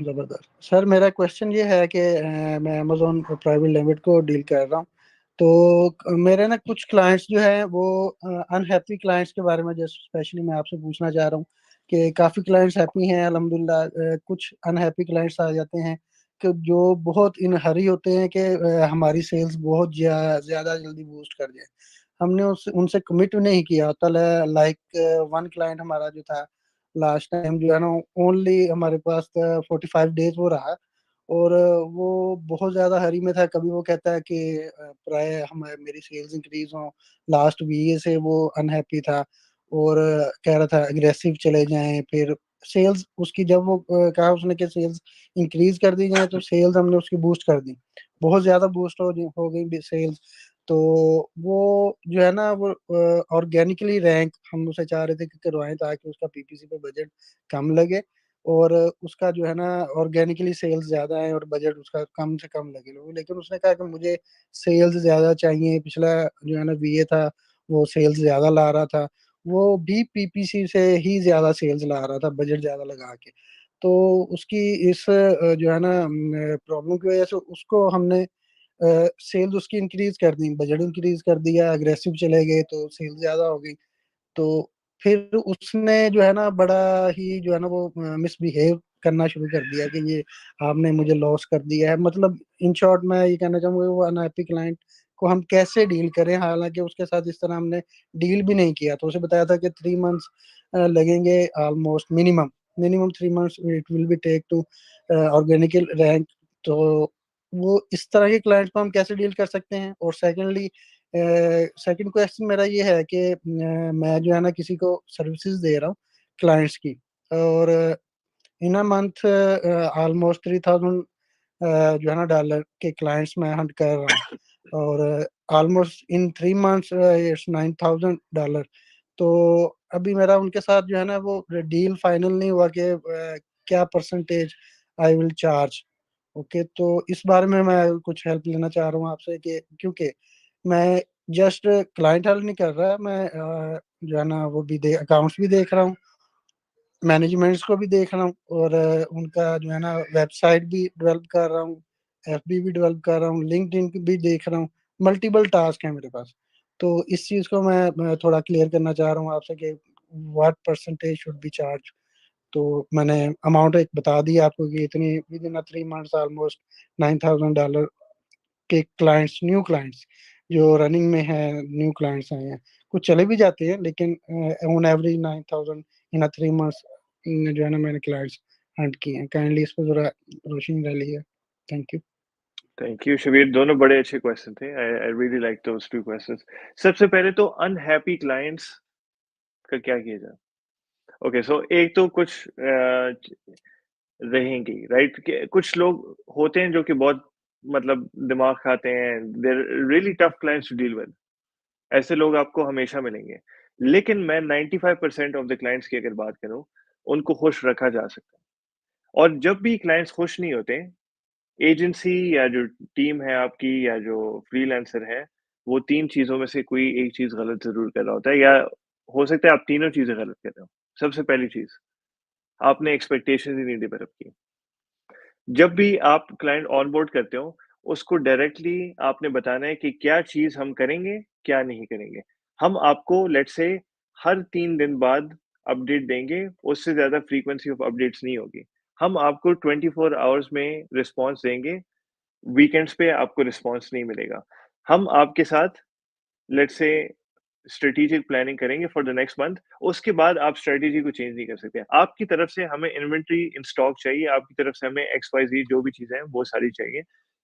ज़बरदस्त सर. मेरा क्वेश्चन ये है कि मैं अमेज़ोन प्राइवेट लिमिट को डील कर रहा हूँ. तो मेरे ना कुछ क्लाइंट्स जो है वो अनहैप्पी क्लाइंट्स के बारे में जस्ट स्पेशली मैं आपसे पूछना चाह रहा हूँ कि काफ़ी क्लाइंट्स हैप्पी हैं अल्हम्दुलिल्लाह, कुछ अनहैप्पी क्लाइंट्स आ जाते हैं कि जो बहुत इन हरी होते हैं कि हमारी सेल्स बहुत ज़्यादा जल्दी बूस्ट कर जाए. हमने उनसे कमिट नहीं किया होता. लाइक वन क्लाइंट हमारा जो था लास्ट टाइम जो है ना, ओनली हमारे पास 45 डेज वो रहा. और वो बहुत ज़्यादा हरी में था. कभी वो कहता है कि प्राय हम मेरी सेल्स इंक्रीज हो. लास्ट वीए से वो अनहैप्पी था और कह रहा था अग्रेसिव चले जाएं. फिर सेल्स उसकी जब वो कहा उसने कि सेल्स इंक्रीज कर दी जाए, तो सेल्स हमने उसकी बूस्ट कर दी. बहुत ज़्यादा बूस्ट हो गई सेल्स. तो वो जो है ना वो ऑर्गेनिकली रैंक हम उसे चाह रहे थे कि करवाएं ताकि उसका पीपीसी पे बजट कम लगे और उसका जो है ना ऑर्गेनिकली सेल्स ज़्यादा है और बजट उसका कम से कम लगे. लेकिन उसने कहा कि मुझे सेल्स ज़्यादा चाहिए. पिछला जो है ना वीए था वो सेल्स ज़्यादा ला रहा था. वो भी पीपीसी से ही ज़्यादा सेल्स ला रहा था बजट ज़्यादा लगा के. तो उसकी इस जो है ना प्रॉब्लम की वजह से उसको हमने सेल्स उसकी इंक्रीज कर दी, बजट इंक्रीज कर दिया, अग्रेसिव चले गए तो सेल्स ज़्यादा हो गई. तो फिर उसने जो है ना बड़ा ही जो है ना वो मिसबिहेव करना शुरू कर दिया कि ये आपने मुझे लॉस कर दिया है. मतलब इन शॉर्ट मैं ये कहना चाहूँगा वो अनहैप्पी क्लाइंट को हम कैसे डील करें, हालांकि उसके साथ इस तरह हमने डील भी नहीं किया. तो उसे बताया था कि 3 मंथ्स लगेंगे almost. Minimum 3 months it will be take to organically rank. तो वो इस तरह के क्लाइंट को हम कैसे डील कर सकते हैं. और सेकेंडली सेकंड क्वेश्चन मेरा ये है कि मैं जो है ना किसी को सर्विसेज दे रहा हूँ क्लाइंट्स की. और इन अ मंथ ऑलमोस्ट 3000 जो है ना डॉलर के क्लाइंट्स मैं हंट कर रहा हूँ. और ऑलमोस्ट इन 3 मंथ्स इट्स $9000. तो अभी मेरा उनके साथ जो है ना वो डील फाइनल नहीं हुआ कि क्या percentage I will charge. Okay, तो इस बारे में मैं कुछ हेल्प लेना चाह रहा हूँ आपसे कि क्योंकि मैं जस्ट क्लाइंट हेल्प नहीं कर रहा. मैं जो है ना वो भी अकाउंट्स भी देख रहा हूँ, मैनेजमेंट्स को भी देख रहा हूँ और उनका जो है ना वेबसाइट भी डेवलप कर रहा हूँ, एफबी भी डेवलप कर रहा हूँ, लिंक्डइन भी देख रहा हूँ. मल्टीपल टास्क है मेरे पास. तो इस चीज़ को मैं थोड़ा क्लियर करना चाह रहा हूँ आपसे कि what percentage should be charge. तो मैंने अमाउंट एक बता दी आपको कि इतनी विद इन 3 मंथ्स ऑलमोस्ट $9000 के क्लाइंट्स, न्यू क्लाइंट्स जो रनिंग में है, न्यू क्लाइंट्स आए हैं. कुछ चले भी जाते हैं लेकिन ऑन एवरेज 9000 इन 3 मंथ्स जो है ना मैंने क्लाइंट्स हंट किए हैं. काइंडली इस पर जरा रोशनी डाली है. Thank you. Thank you Shabir. दोनों बड़े अच्छे क्वेश्चन थे. I really like those two questions. सबसे पहले तो अनहैप्पी क्लाइंट्स का क्या किया जाए. ओके, सो एक तो कुछ रहेंगे, राइट. कुछ लोग होते हैं जो कि बहुत मतलब दिमाग खाते हैं. They're really tough clients to deal with. ऐसे लोग आपको हमेशा मिलेंगे. लेकिन मैं 95% ऑफ द क्लाइंट्स की अगर बात करूं, उनको खुश रखा जा सकता है. और जब भी क्लाइंट्स खुश नहीं होते, एजेंसी या जो टीम है आपकी या जो फ्रीलांसर है, वो 3 चीज़ों में से कोई एक चीज़ गलत ज़रूर कर रहा होता है, या हो सकता है आप तीनों चीज़ें गलत कर रहे हो. सबसे पहली चीज़, आपने एक्सपेक्टेशंस ही नहीं डेवलप की. जब भी आप क्लाइंट ऑनबोर्ड करते हो, उसको डायरेक्टली आपने बताना है कि क्या चीज़ हम करेंगे, क्या नहीं करेंगे. हम आपको लेट्स से हर 3 दिन बाद अपडेट देंगे, उससे ज़्यादा फ्रीक्वेंसी ऑफ अपडेट्स नहीं होगी. हम आपको 24 आवर्स में रिस्पॉन्स देंगे, वीकेंड्स पे आपको रिस्पॉन्स नहीं मिलेगा. हम आपके साथ लेट्स से स्ट्रेटेजिक प्लानिंग करेंगे फॉर द नेक्स्ट मंथ. उसके बाद आप स्ट्रेटेजी को चेंज नहीं कर सकते. आपकी तरफ से हमें इन्वेंट्री इन स्टॉक चाहिए, आपकी तरफ से हमें XYZ जो भी चीज़ें हैं वो सारी चाहिए.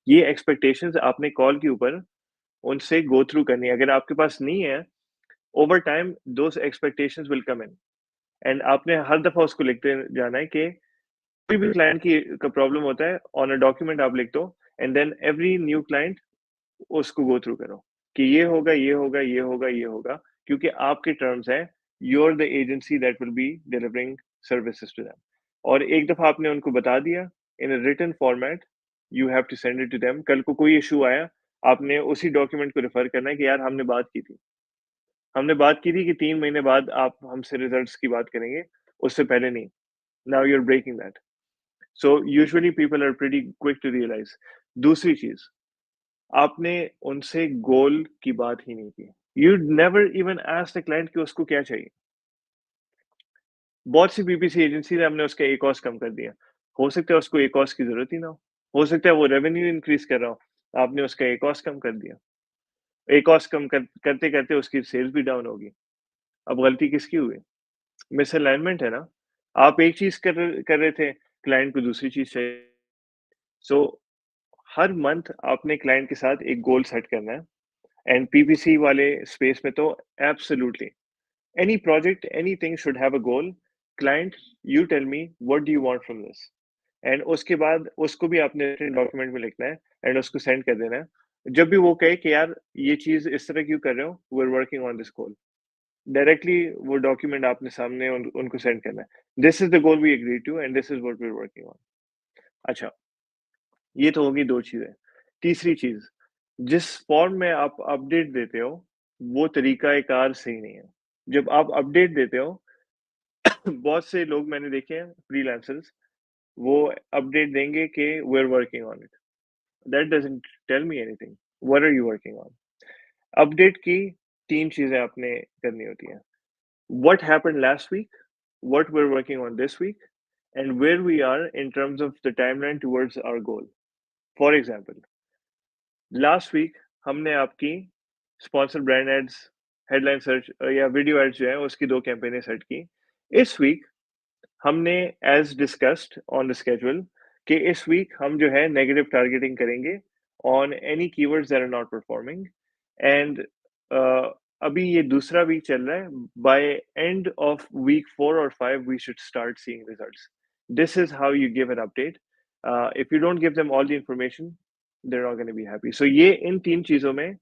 ये एक्सपेक्टेशंस आपने कॉल के ऊपर उनसे गो थ्रू करनी है। अगर आपके पास नहीं है, over time those expectations will come in, and आपने हर दफा उसको लिखते जाना है कि कोई भी क्लाइंट की का प्रॉब्लम होता है, ऑन अ डॉक्यूमेंट आप लिख दो, and then every new client उसको गो थ्रू करो कि ये होगा, ये होगा, ये होगा, ये होगा, क्योंकि आपके टर्म्स हैं, you are the agency that will be delivering services to them. और एक दफा आपने उनको बता दिया in a written format, you have to send it to them. कल को कोई इशू आया, आपने उसी डॉक्यूमेंट को रेफर करना है कि यार हमने बात की थी कि 3 महीने बाद आप हमसे रिजल्ट्स की बात करेंगे, उससे पहले नहीं। Now you are breaking that. So usually people are pretty quick to realise. दूसरी चीज, आपने उनसे गोल की बात ही नहीं की। You never even ask the client कि उसको क्या चाहिए। बहुत सी बीपीसी एजेंसी ने हमने उसका ए कॉस्ट कम कर दिया, हो सकता है उसको ए कॉस्ट की जरूरत ही ना हो सकता है वो रेवेन्यू इंक्रीज कर रहा हो, आपने उसका ए कॉस्ट कम कर दिया। ए कॉस्ट कम करते करते उसकी सेल्स भी डाउन होगी। अब गलती किसकी हुई? मिसअलाइनमेंट है ना। आप एक चीज कर रहे थे, क्लाइंट को दूसरी चीज चाहिए। सो हर मंथ आपने क्लाइंट के साथ एक गोल सेट करना है, एंड पीपीसी वाले स्पेस में तो absolutely any project, anything should have a goal. Client, you tell me what do you want from this, and उसके बाद उसको भी आपने डॉक्यूमेंट में लिखना है एंड उसको सेंड कर देना है। जब भी वो कहे कि यार ये चीज इस तरह क्यों कर रहे हो, we are working on this goal, directly वो डॉक्यूमेंट आपने सामने उनको सेंड करना है। This is the goal we agree to and this is what we are working on. अच्छा, ये तो होगी दो चीजें। तीसरी चीज, जिस फॉर्म में आप अपडेट देते हो वो तरीका एक कार सही नहीं है। जब आप अपडेट देते हो, बहुत से लोग मैंने देखे हैं फ्रीलांसर्स, वो अपडेट देंगे कि we are working on it. That doesn't tell me anything. What are you working on? Update की तीन चीजें आपने करनी होती हैं: what happened last week, what we are working on this week, and where we are in terms of the timeline towards our goal. For example, last week हमने आपकी sponsor brand ads, headline search या video ads जो है उसकी 2 कैंपेनें set की। इस week हमने as discussed on the schedule कि इस वीक हम जो है नेगेटिव टारगेटिंग करेंगे on any keywords that are not performing, and अभी ये दूसरा वीक चल रहा है। बाय एंड ऑफ वीक 4 और 5 we should start seeing results. This is how you give an update. If you don't give them all the information, they're not going to be happy. So ये इन तीन चीजों में,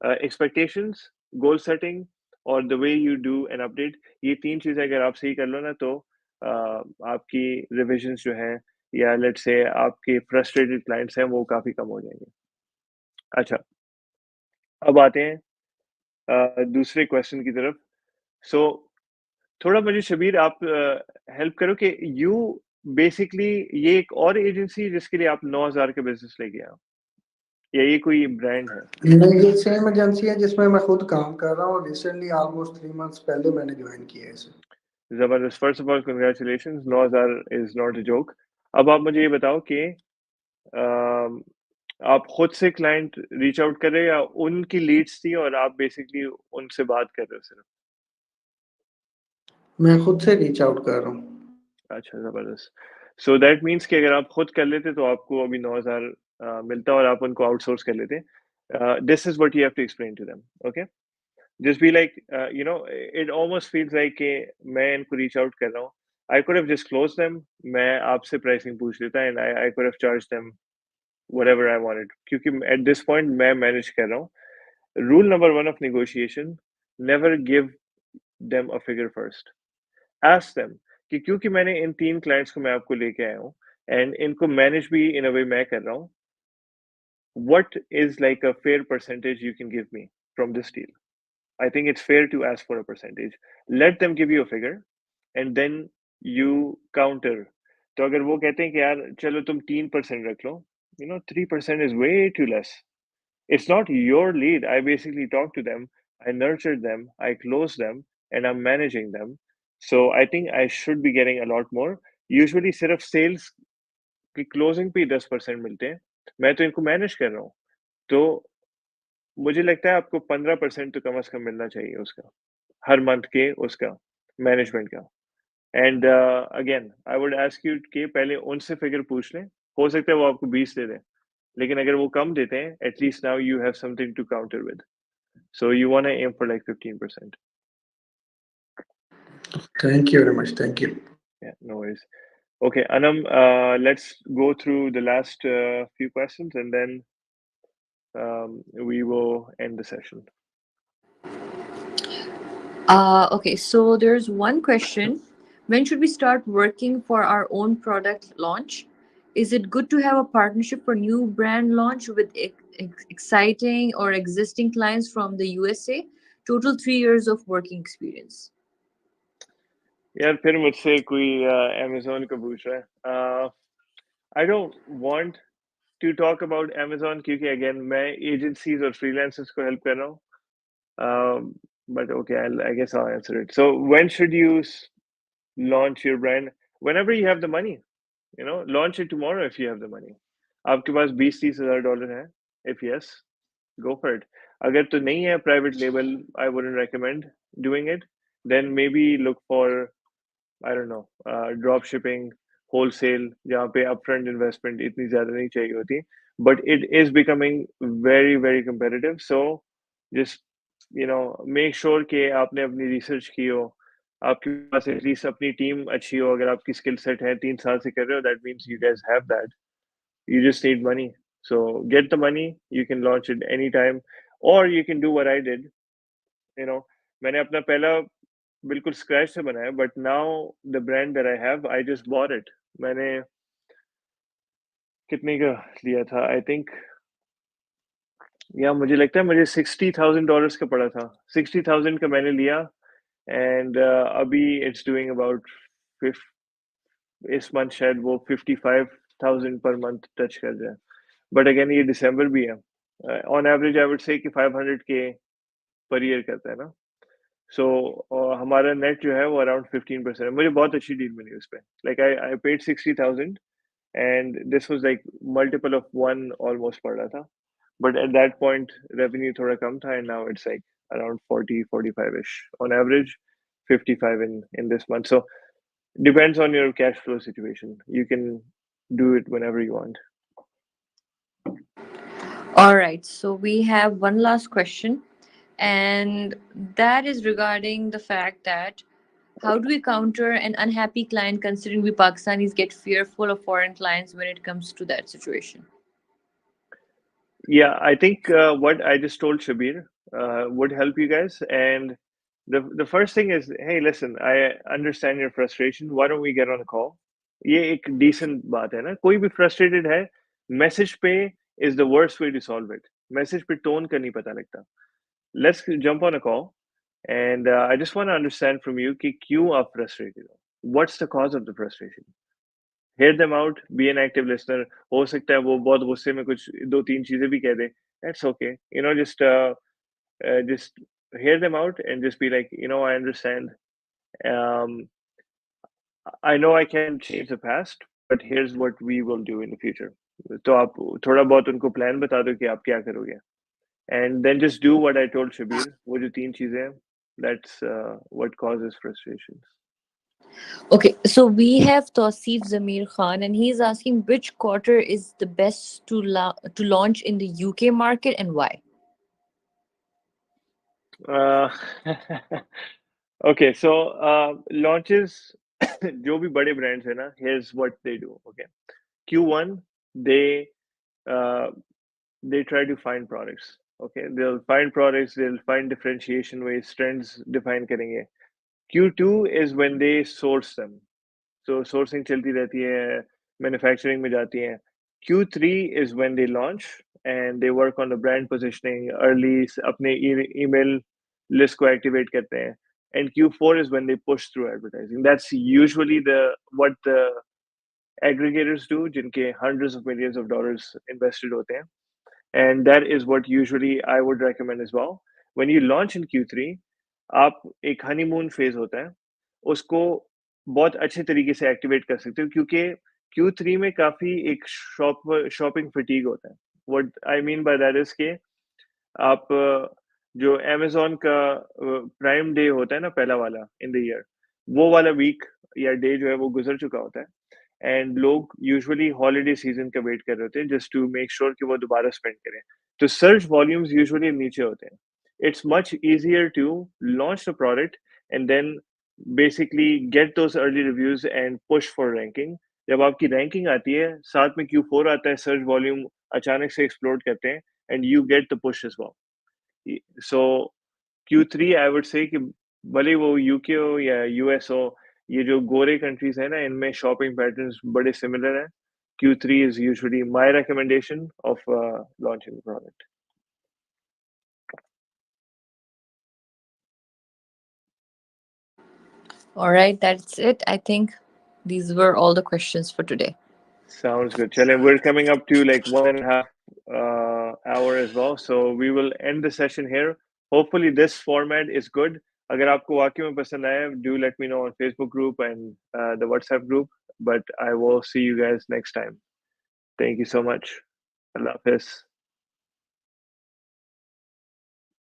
expectations, goal setting और the way you do an update, ये तीन चीजें अगर आप सही कर लो ना, तो आपकी रिविजन्स जो हैं या लेट से आपके फ्रस्ट्रेटेड क्लाइंट्स हैं वो काफी कम हो जाएंगे। अच्छा, अब आते हैं दूसरे क्वेश्चन की तरफ। सो थोड़ा मुझे शबीर आप हेल्प करो कि यू बेसिकली ये एक और एजेंसी जिसके लिए आप 9,000 का बिजनेस लेके आओ, या ये कोई ब्रांड है? नहीं, ये सेम एजेंसी है जिसमें मैं खुद काम कर रहा हूँ। रिसेंटली ऑलमोस्ट 3 मंथ्स पहले मैंने ज्वाइन किया है इसे। जबरदस्त। First of all congratulations, 9,000 is not a joke. अब आप मुझे ये बताओ कि अम, आप खुद से क्लाइंट रीच आउट कर रहे हैं या उनकी लीड्स थी और आप बेसिकली उनसे बात कर रहे हो सिर्फ? मैं खुद से रीच आउट कर रहा हूँ। अच्छा, जबरदस्त। सो दैट मीन्स कि अगर आप खुद कर लेते तो आपको अभी 9,000 मिलता और आप उनको आउटसोर्स कर लेते। This is what you have to explain to them, okay? Just be like, you know, it almost feels like कि मैं इनको रीच आउट कर रहा हूँ। I could have just close them, मैं आपसे प्राइसिंग पूछ लेता and I could have charge them whatever I wanted, क्योंकि एट दिस पॉइंट मैं मैनेज कर रहा हूँ। Rule number 1 of negotiation: never give them a figure first. Ask them कि क्योंकि मैंने इन 3 क्लाइंट्स को मैं आपको लेके आया हूँ एंड इनको मैनेज भी इन अ वे मैं कर रहा हूँ, what is like a fair percentage you can give me from this deal? I think it's fair to ask for a percentage. Let them give you a figure and then you counter. तो अगर वो कहते हैं कि यार चलो तुम 3% रख लो, 3% is way too less. It's not your lead. I basically talk to them, I nurture them, I close them, and I'm managing them. So I think I should be getting a lot more. Usually सिर्फ sales की closing पे ही 10% मिलते हैं, मैं तो इनको manage कर रहा हूँ। तो मुझे लगता है आपको 15% तो कम से कम मिलना चाहिए उसका, हर मंथ के उसका मैनेजमेंट का। And again I would ask you कि पहले उनसे फिगर पूछ लें, हो सकता है वो आपको 20 दे दें, लेकिन अगर वो कम देते हैं, at least now you have something to counter with. So you want to aim for like 15%. Thank you very much. Thank you. Yeah, no worries. Okay, Anam, let's go through the last few questions and then we will end the session. Okay, so there's one question. When should we start working for our own product launch? Is it good to have a partnership for new brand launch with exciting or existing clients from the USA? Total 3 years of working experience. यार फिर मुझसे कोई Amazon का पूछ रहा है. I don't want to talk about Amazon क्योंकि again मैं agencies और freelancers को help कर रहा हूँ. But okay, I guess I'll answer it. So when should you launch your brand? Whenever you have the money, launch it tomorrow if you have the money. आपके पास $20-30 है. If yes, go for it. अगर तो नहीं है private label, I wouldn't recommend doing it. Then maybe look for, I don't know, drop shipping, wholesale, जहाँ पे upfront investment इतनी ज़्यादा नहीं चाहिए होती. But it is becoming very, very competitive. So just, make sure कि आपने अपनी research की हो. आपके पास at least अपनी team अच्छी हो. अगर आपकी skill set है 3 साल से कर रहे हो, that means you guys have that. You just need money. So get the money. You can launch it anytime. Or you can do what I did. मैंने अपना पहला बिल्कुल स्क्रैच से बनाया, but now the brand that I have, I just bought it. मैंने कितने का लिया था? आई थिंक, या मुझे लगता है मुझे $60,000 का पड़ा था. 60,000 का मैंने लिया. एंड अभी इट्स डूइंग अबाउट इस मंथ शायद वो 55,000 पर मंथ टच कर जाए. बट अगेन ये दिसंबर भी है. On average I would say कि 500K पर ईयर करता है ना. सो हमारा नेट जो है वो अराउंड 15% है. मुझे बहुत अच्छी डील मिली उस पर. Like I paid 60,000 and this was like multiple of one almost पड़ रहा था. But at that point revenue थोड़ा कम था and now it's like around 40-45 ish on average. 55 in this month. So depends on your cash flow situation. You can do it whenever you want. All right, so we have one last question, and that is regarding the fact that how do we counter an unhappy client considering we Pakistanis get fearful of foreign clients when it comes to that situation? Yeah, I think what I just told Shabir would help you guys. And the first thing is, hey, listen, I understand your frustration. Why don't we get on a call? ये एक decent बात है ना. कोई भी frustrated है, message पे is the worst way to solve it. Message पे tone का नहीं पता लगता. Let's jump on a call. And I just want to understand from you कि क्यों आप frustrated हो. What's the cause of the frustration? Hear them out, be an active listener. हो सकता है वो बहुत गुस्से में कुछ 2-3 चीजें भी कह दे. That's okay. Just hear them out and just be like, I understand. Um, I know I can't change the past, but here's what we will do in the future. तो आप थोड़ा बहुत उनको प्लान बता दो कि आप क्या करोगे. And then just do what I told Shabir. वो जो 3 चीजें हैं, that's what causes frustrations. Okay, so we have Tausif Zamir Khan, and he's asking which quarter is the best to launch in the UK market and why. Uh, okay, so launches, जो भी बड़े brands है ना, here's what they do. Okay, Q1 they uh, they try to find products. Okay, they'll find products, they'll find differentiation ways, trends define करेंगे. Q2 is when they source them. So sourcing चलती रहती है, manufacturing में जाती हैं. Q3 is when they launch and they work on the brand positioning early, अपने email list को activate करते हैं. And Q4 is when they push through advertising. That's usually what the aggregators do, जिनके hundreds of millions of dollars invested होते हैं. And that is what usually I would recommend as well. When you launch in Q3, आप एक honeymoon phase होता है, उसको बहुत अच्छे तरीके से एक्टिवेट कर सकते हो क्योंकि Q3 में काफी एक शॉपिंग फटीग होता है. What I mean by that is कि आप जो Amazon का प्राइम डे होता है ना, पहला वाला इन द ईयर, वो वाला वीक या डे जो है वो गुजर चुका होता है. एंड लोग यूजुअली हॉलीडे सीजन का वेट कर रहे होते हैं जस्ट टू मेक श्योर कि वो दोबारा स्पेंड करें. तो सर्च वॉल्यूम्स यूजुअली नीचे होते हैं. It's much easier to launch the product and then basically get those early reviews and push for ranking. जब आपकी रैंकिंग आती है, साथ में Q4 आता है, सर्च वॉल्यूम अचानक से एक्सप्लोड करते हैं and you get the push as well. So Q3 I would say कि भले वो यूके हो या यूएस हो, ये जो गोरे कंट्रीज है ना, इनमें शॉपिंग पैटर्न्स बड़े सिमिलर हैं. Q3 is usually my recommendation of launching the product. All right, that's it. I think these were all the questions for today. Sounds good. Chale, we're coming up to like 1.5 hour as well. So we will end the session here. Hopefully this format is good. अगर आपको वाकई में पसंद आया, do let me know on Facebook group and the WhatsApp group. But I will see you guys next time. Thank you so much. Allah Hafiz.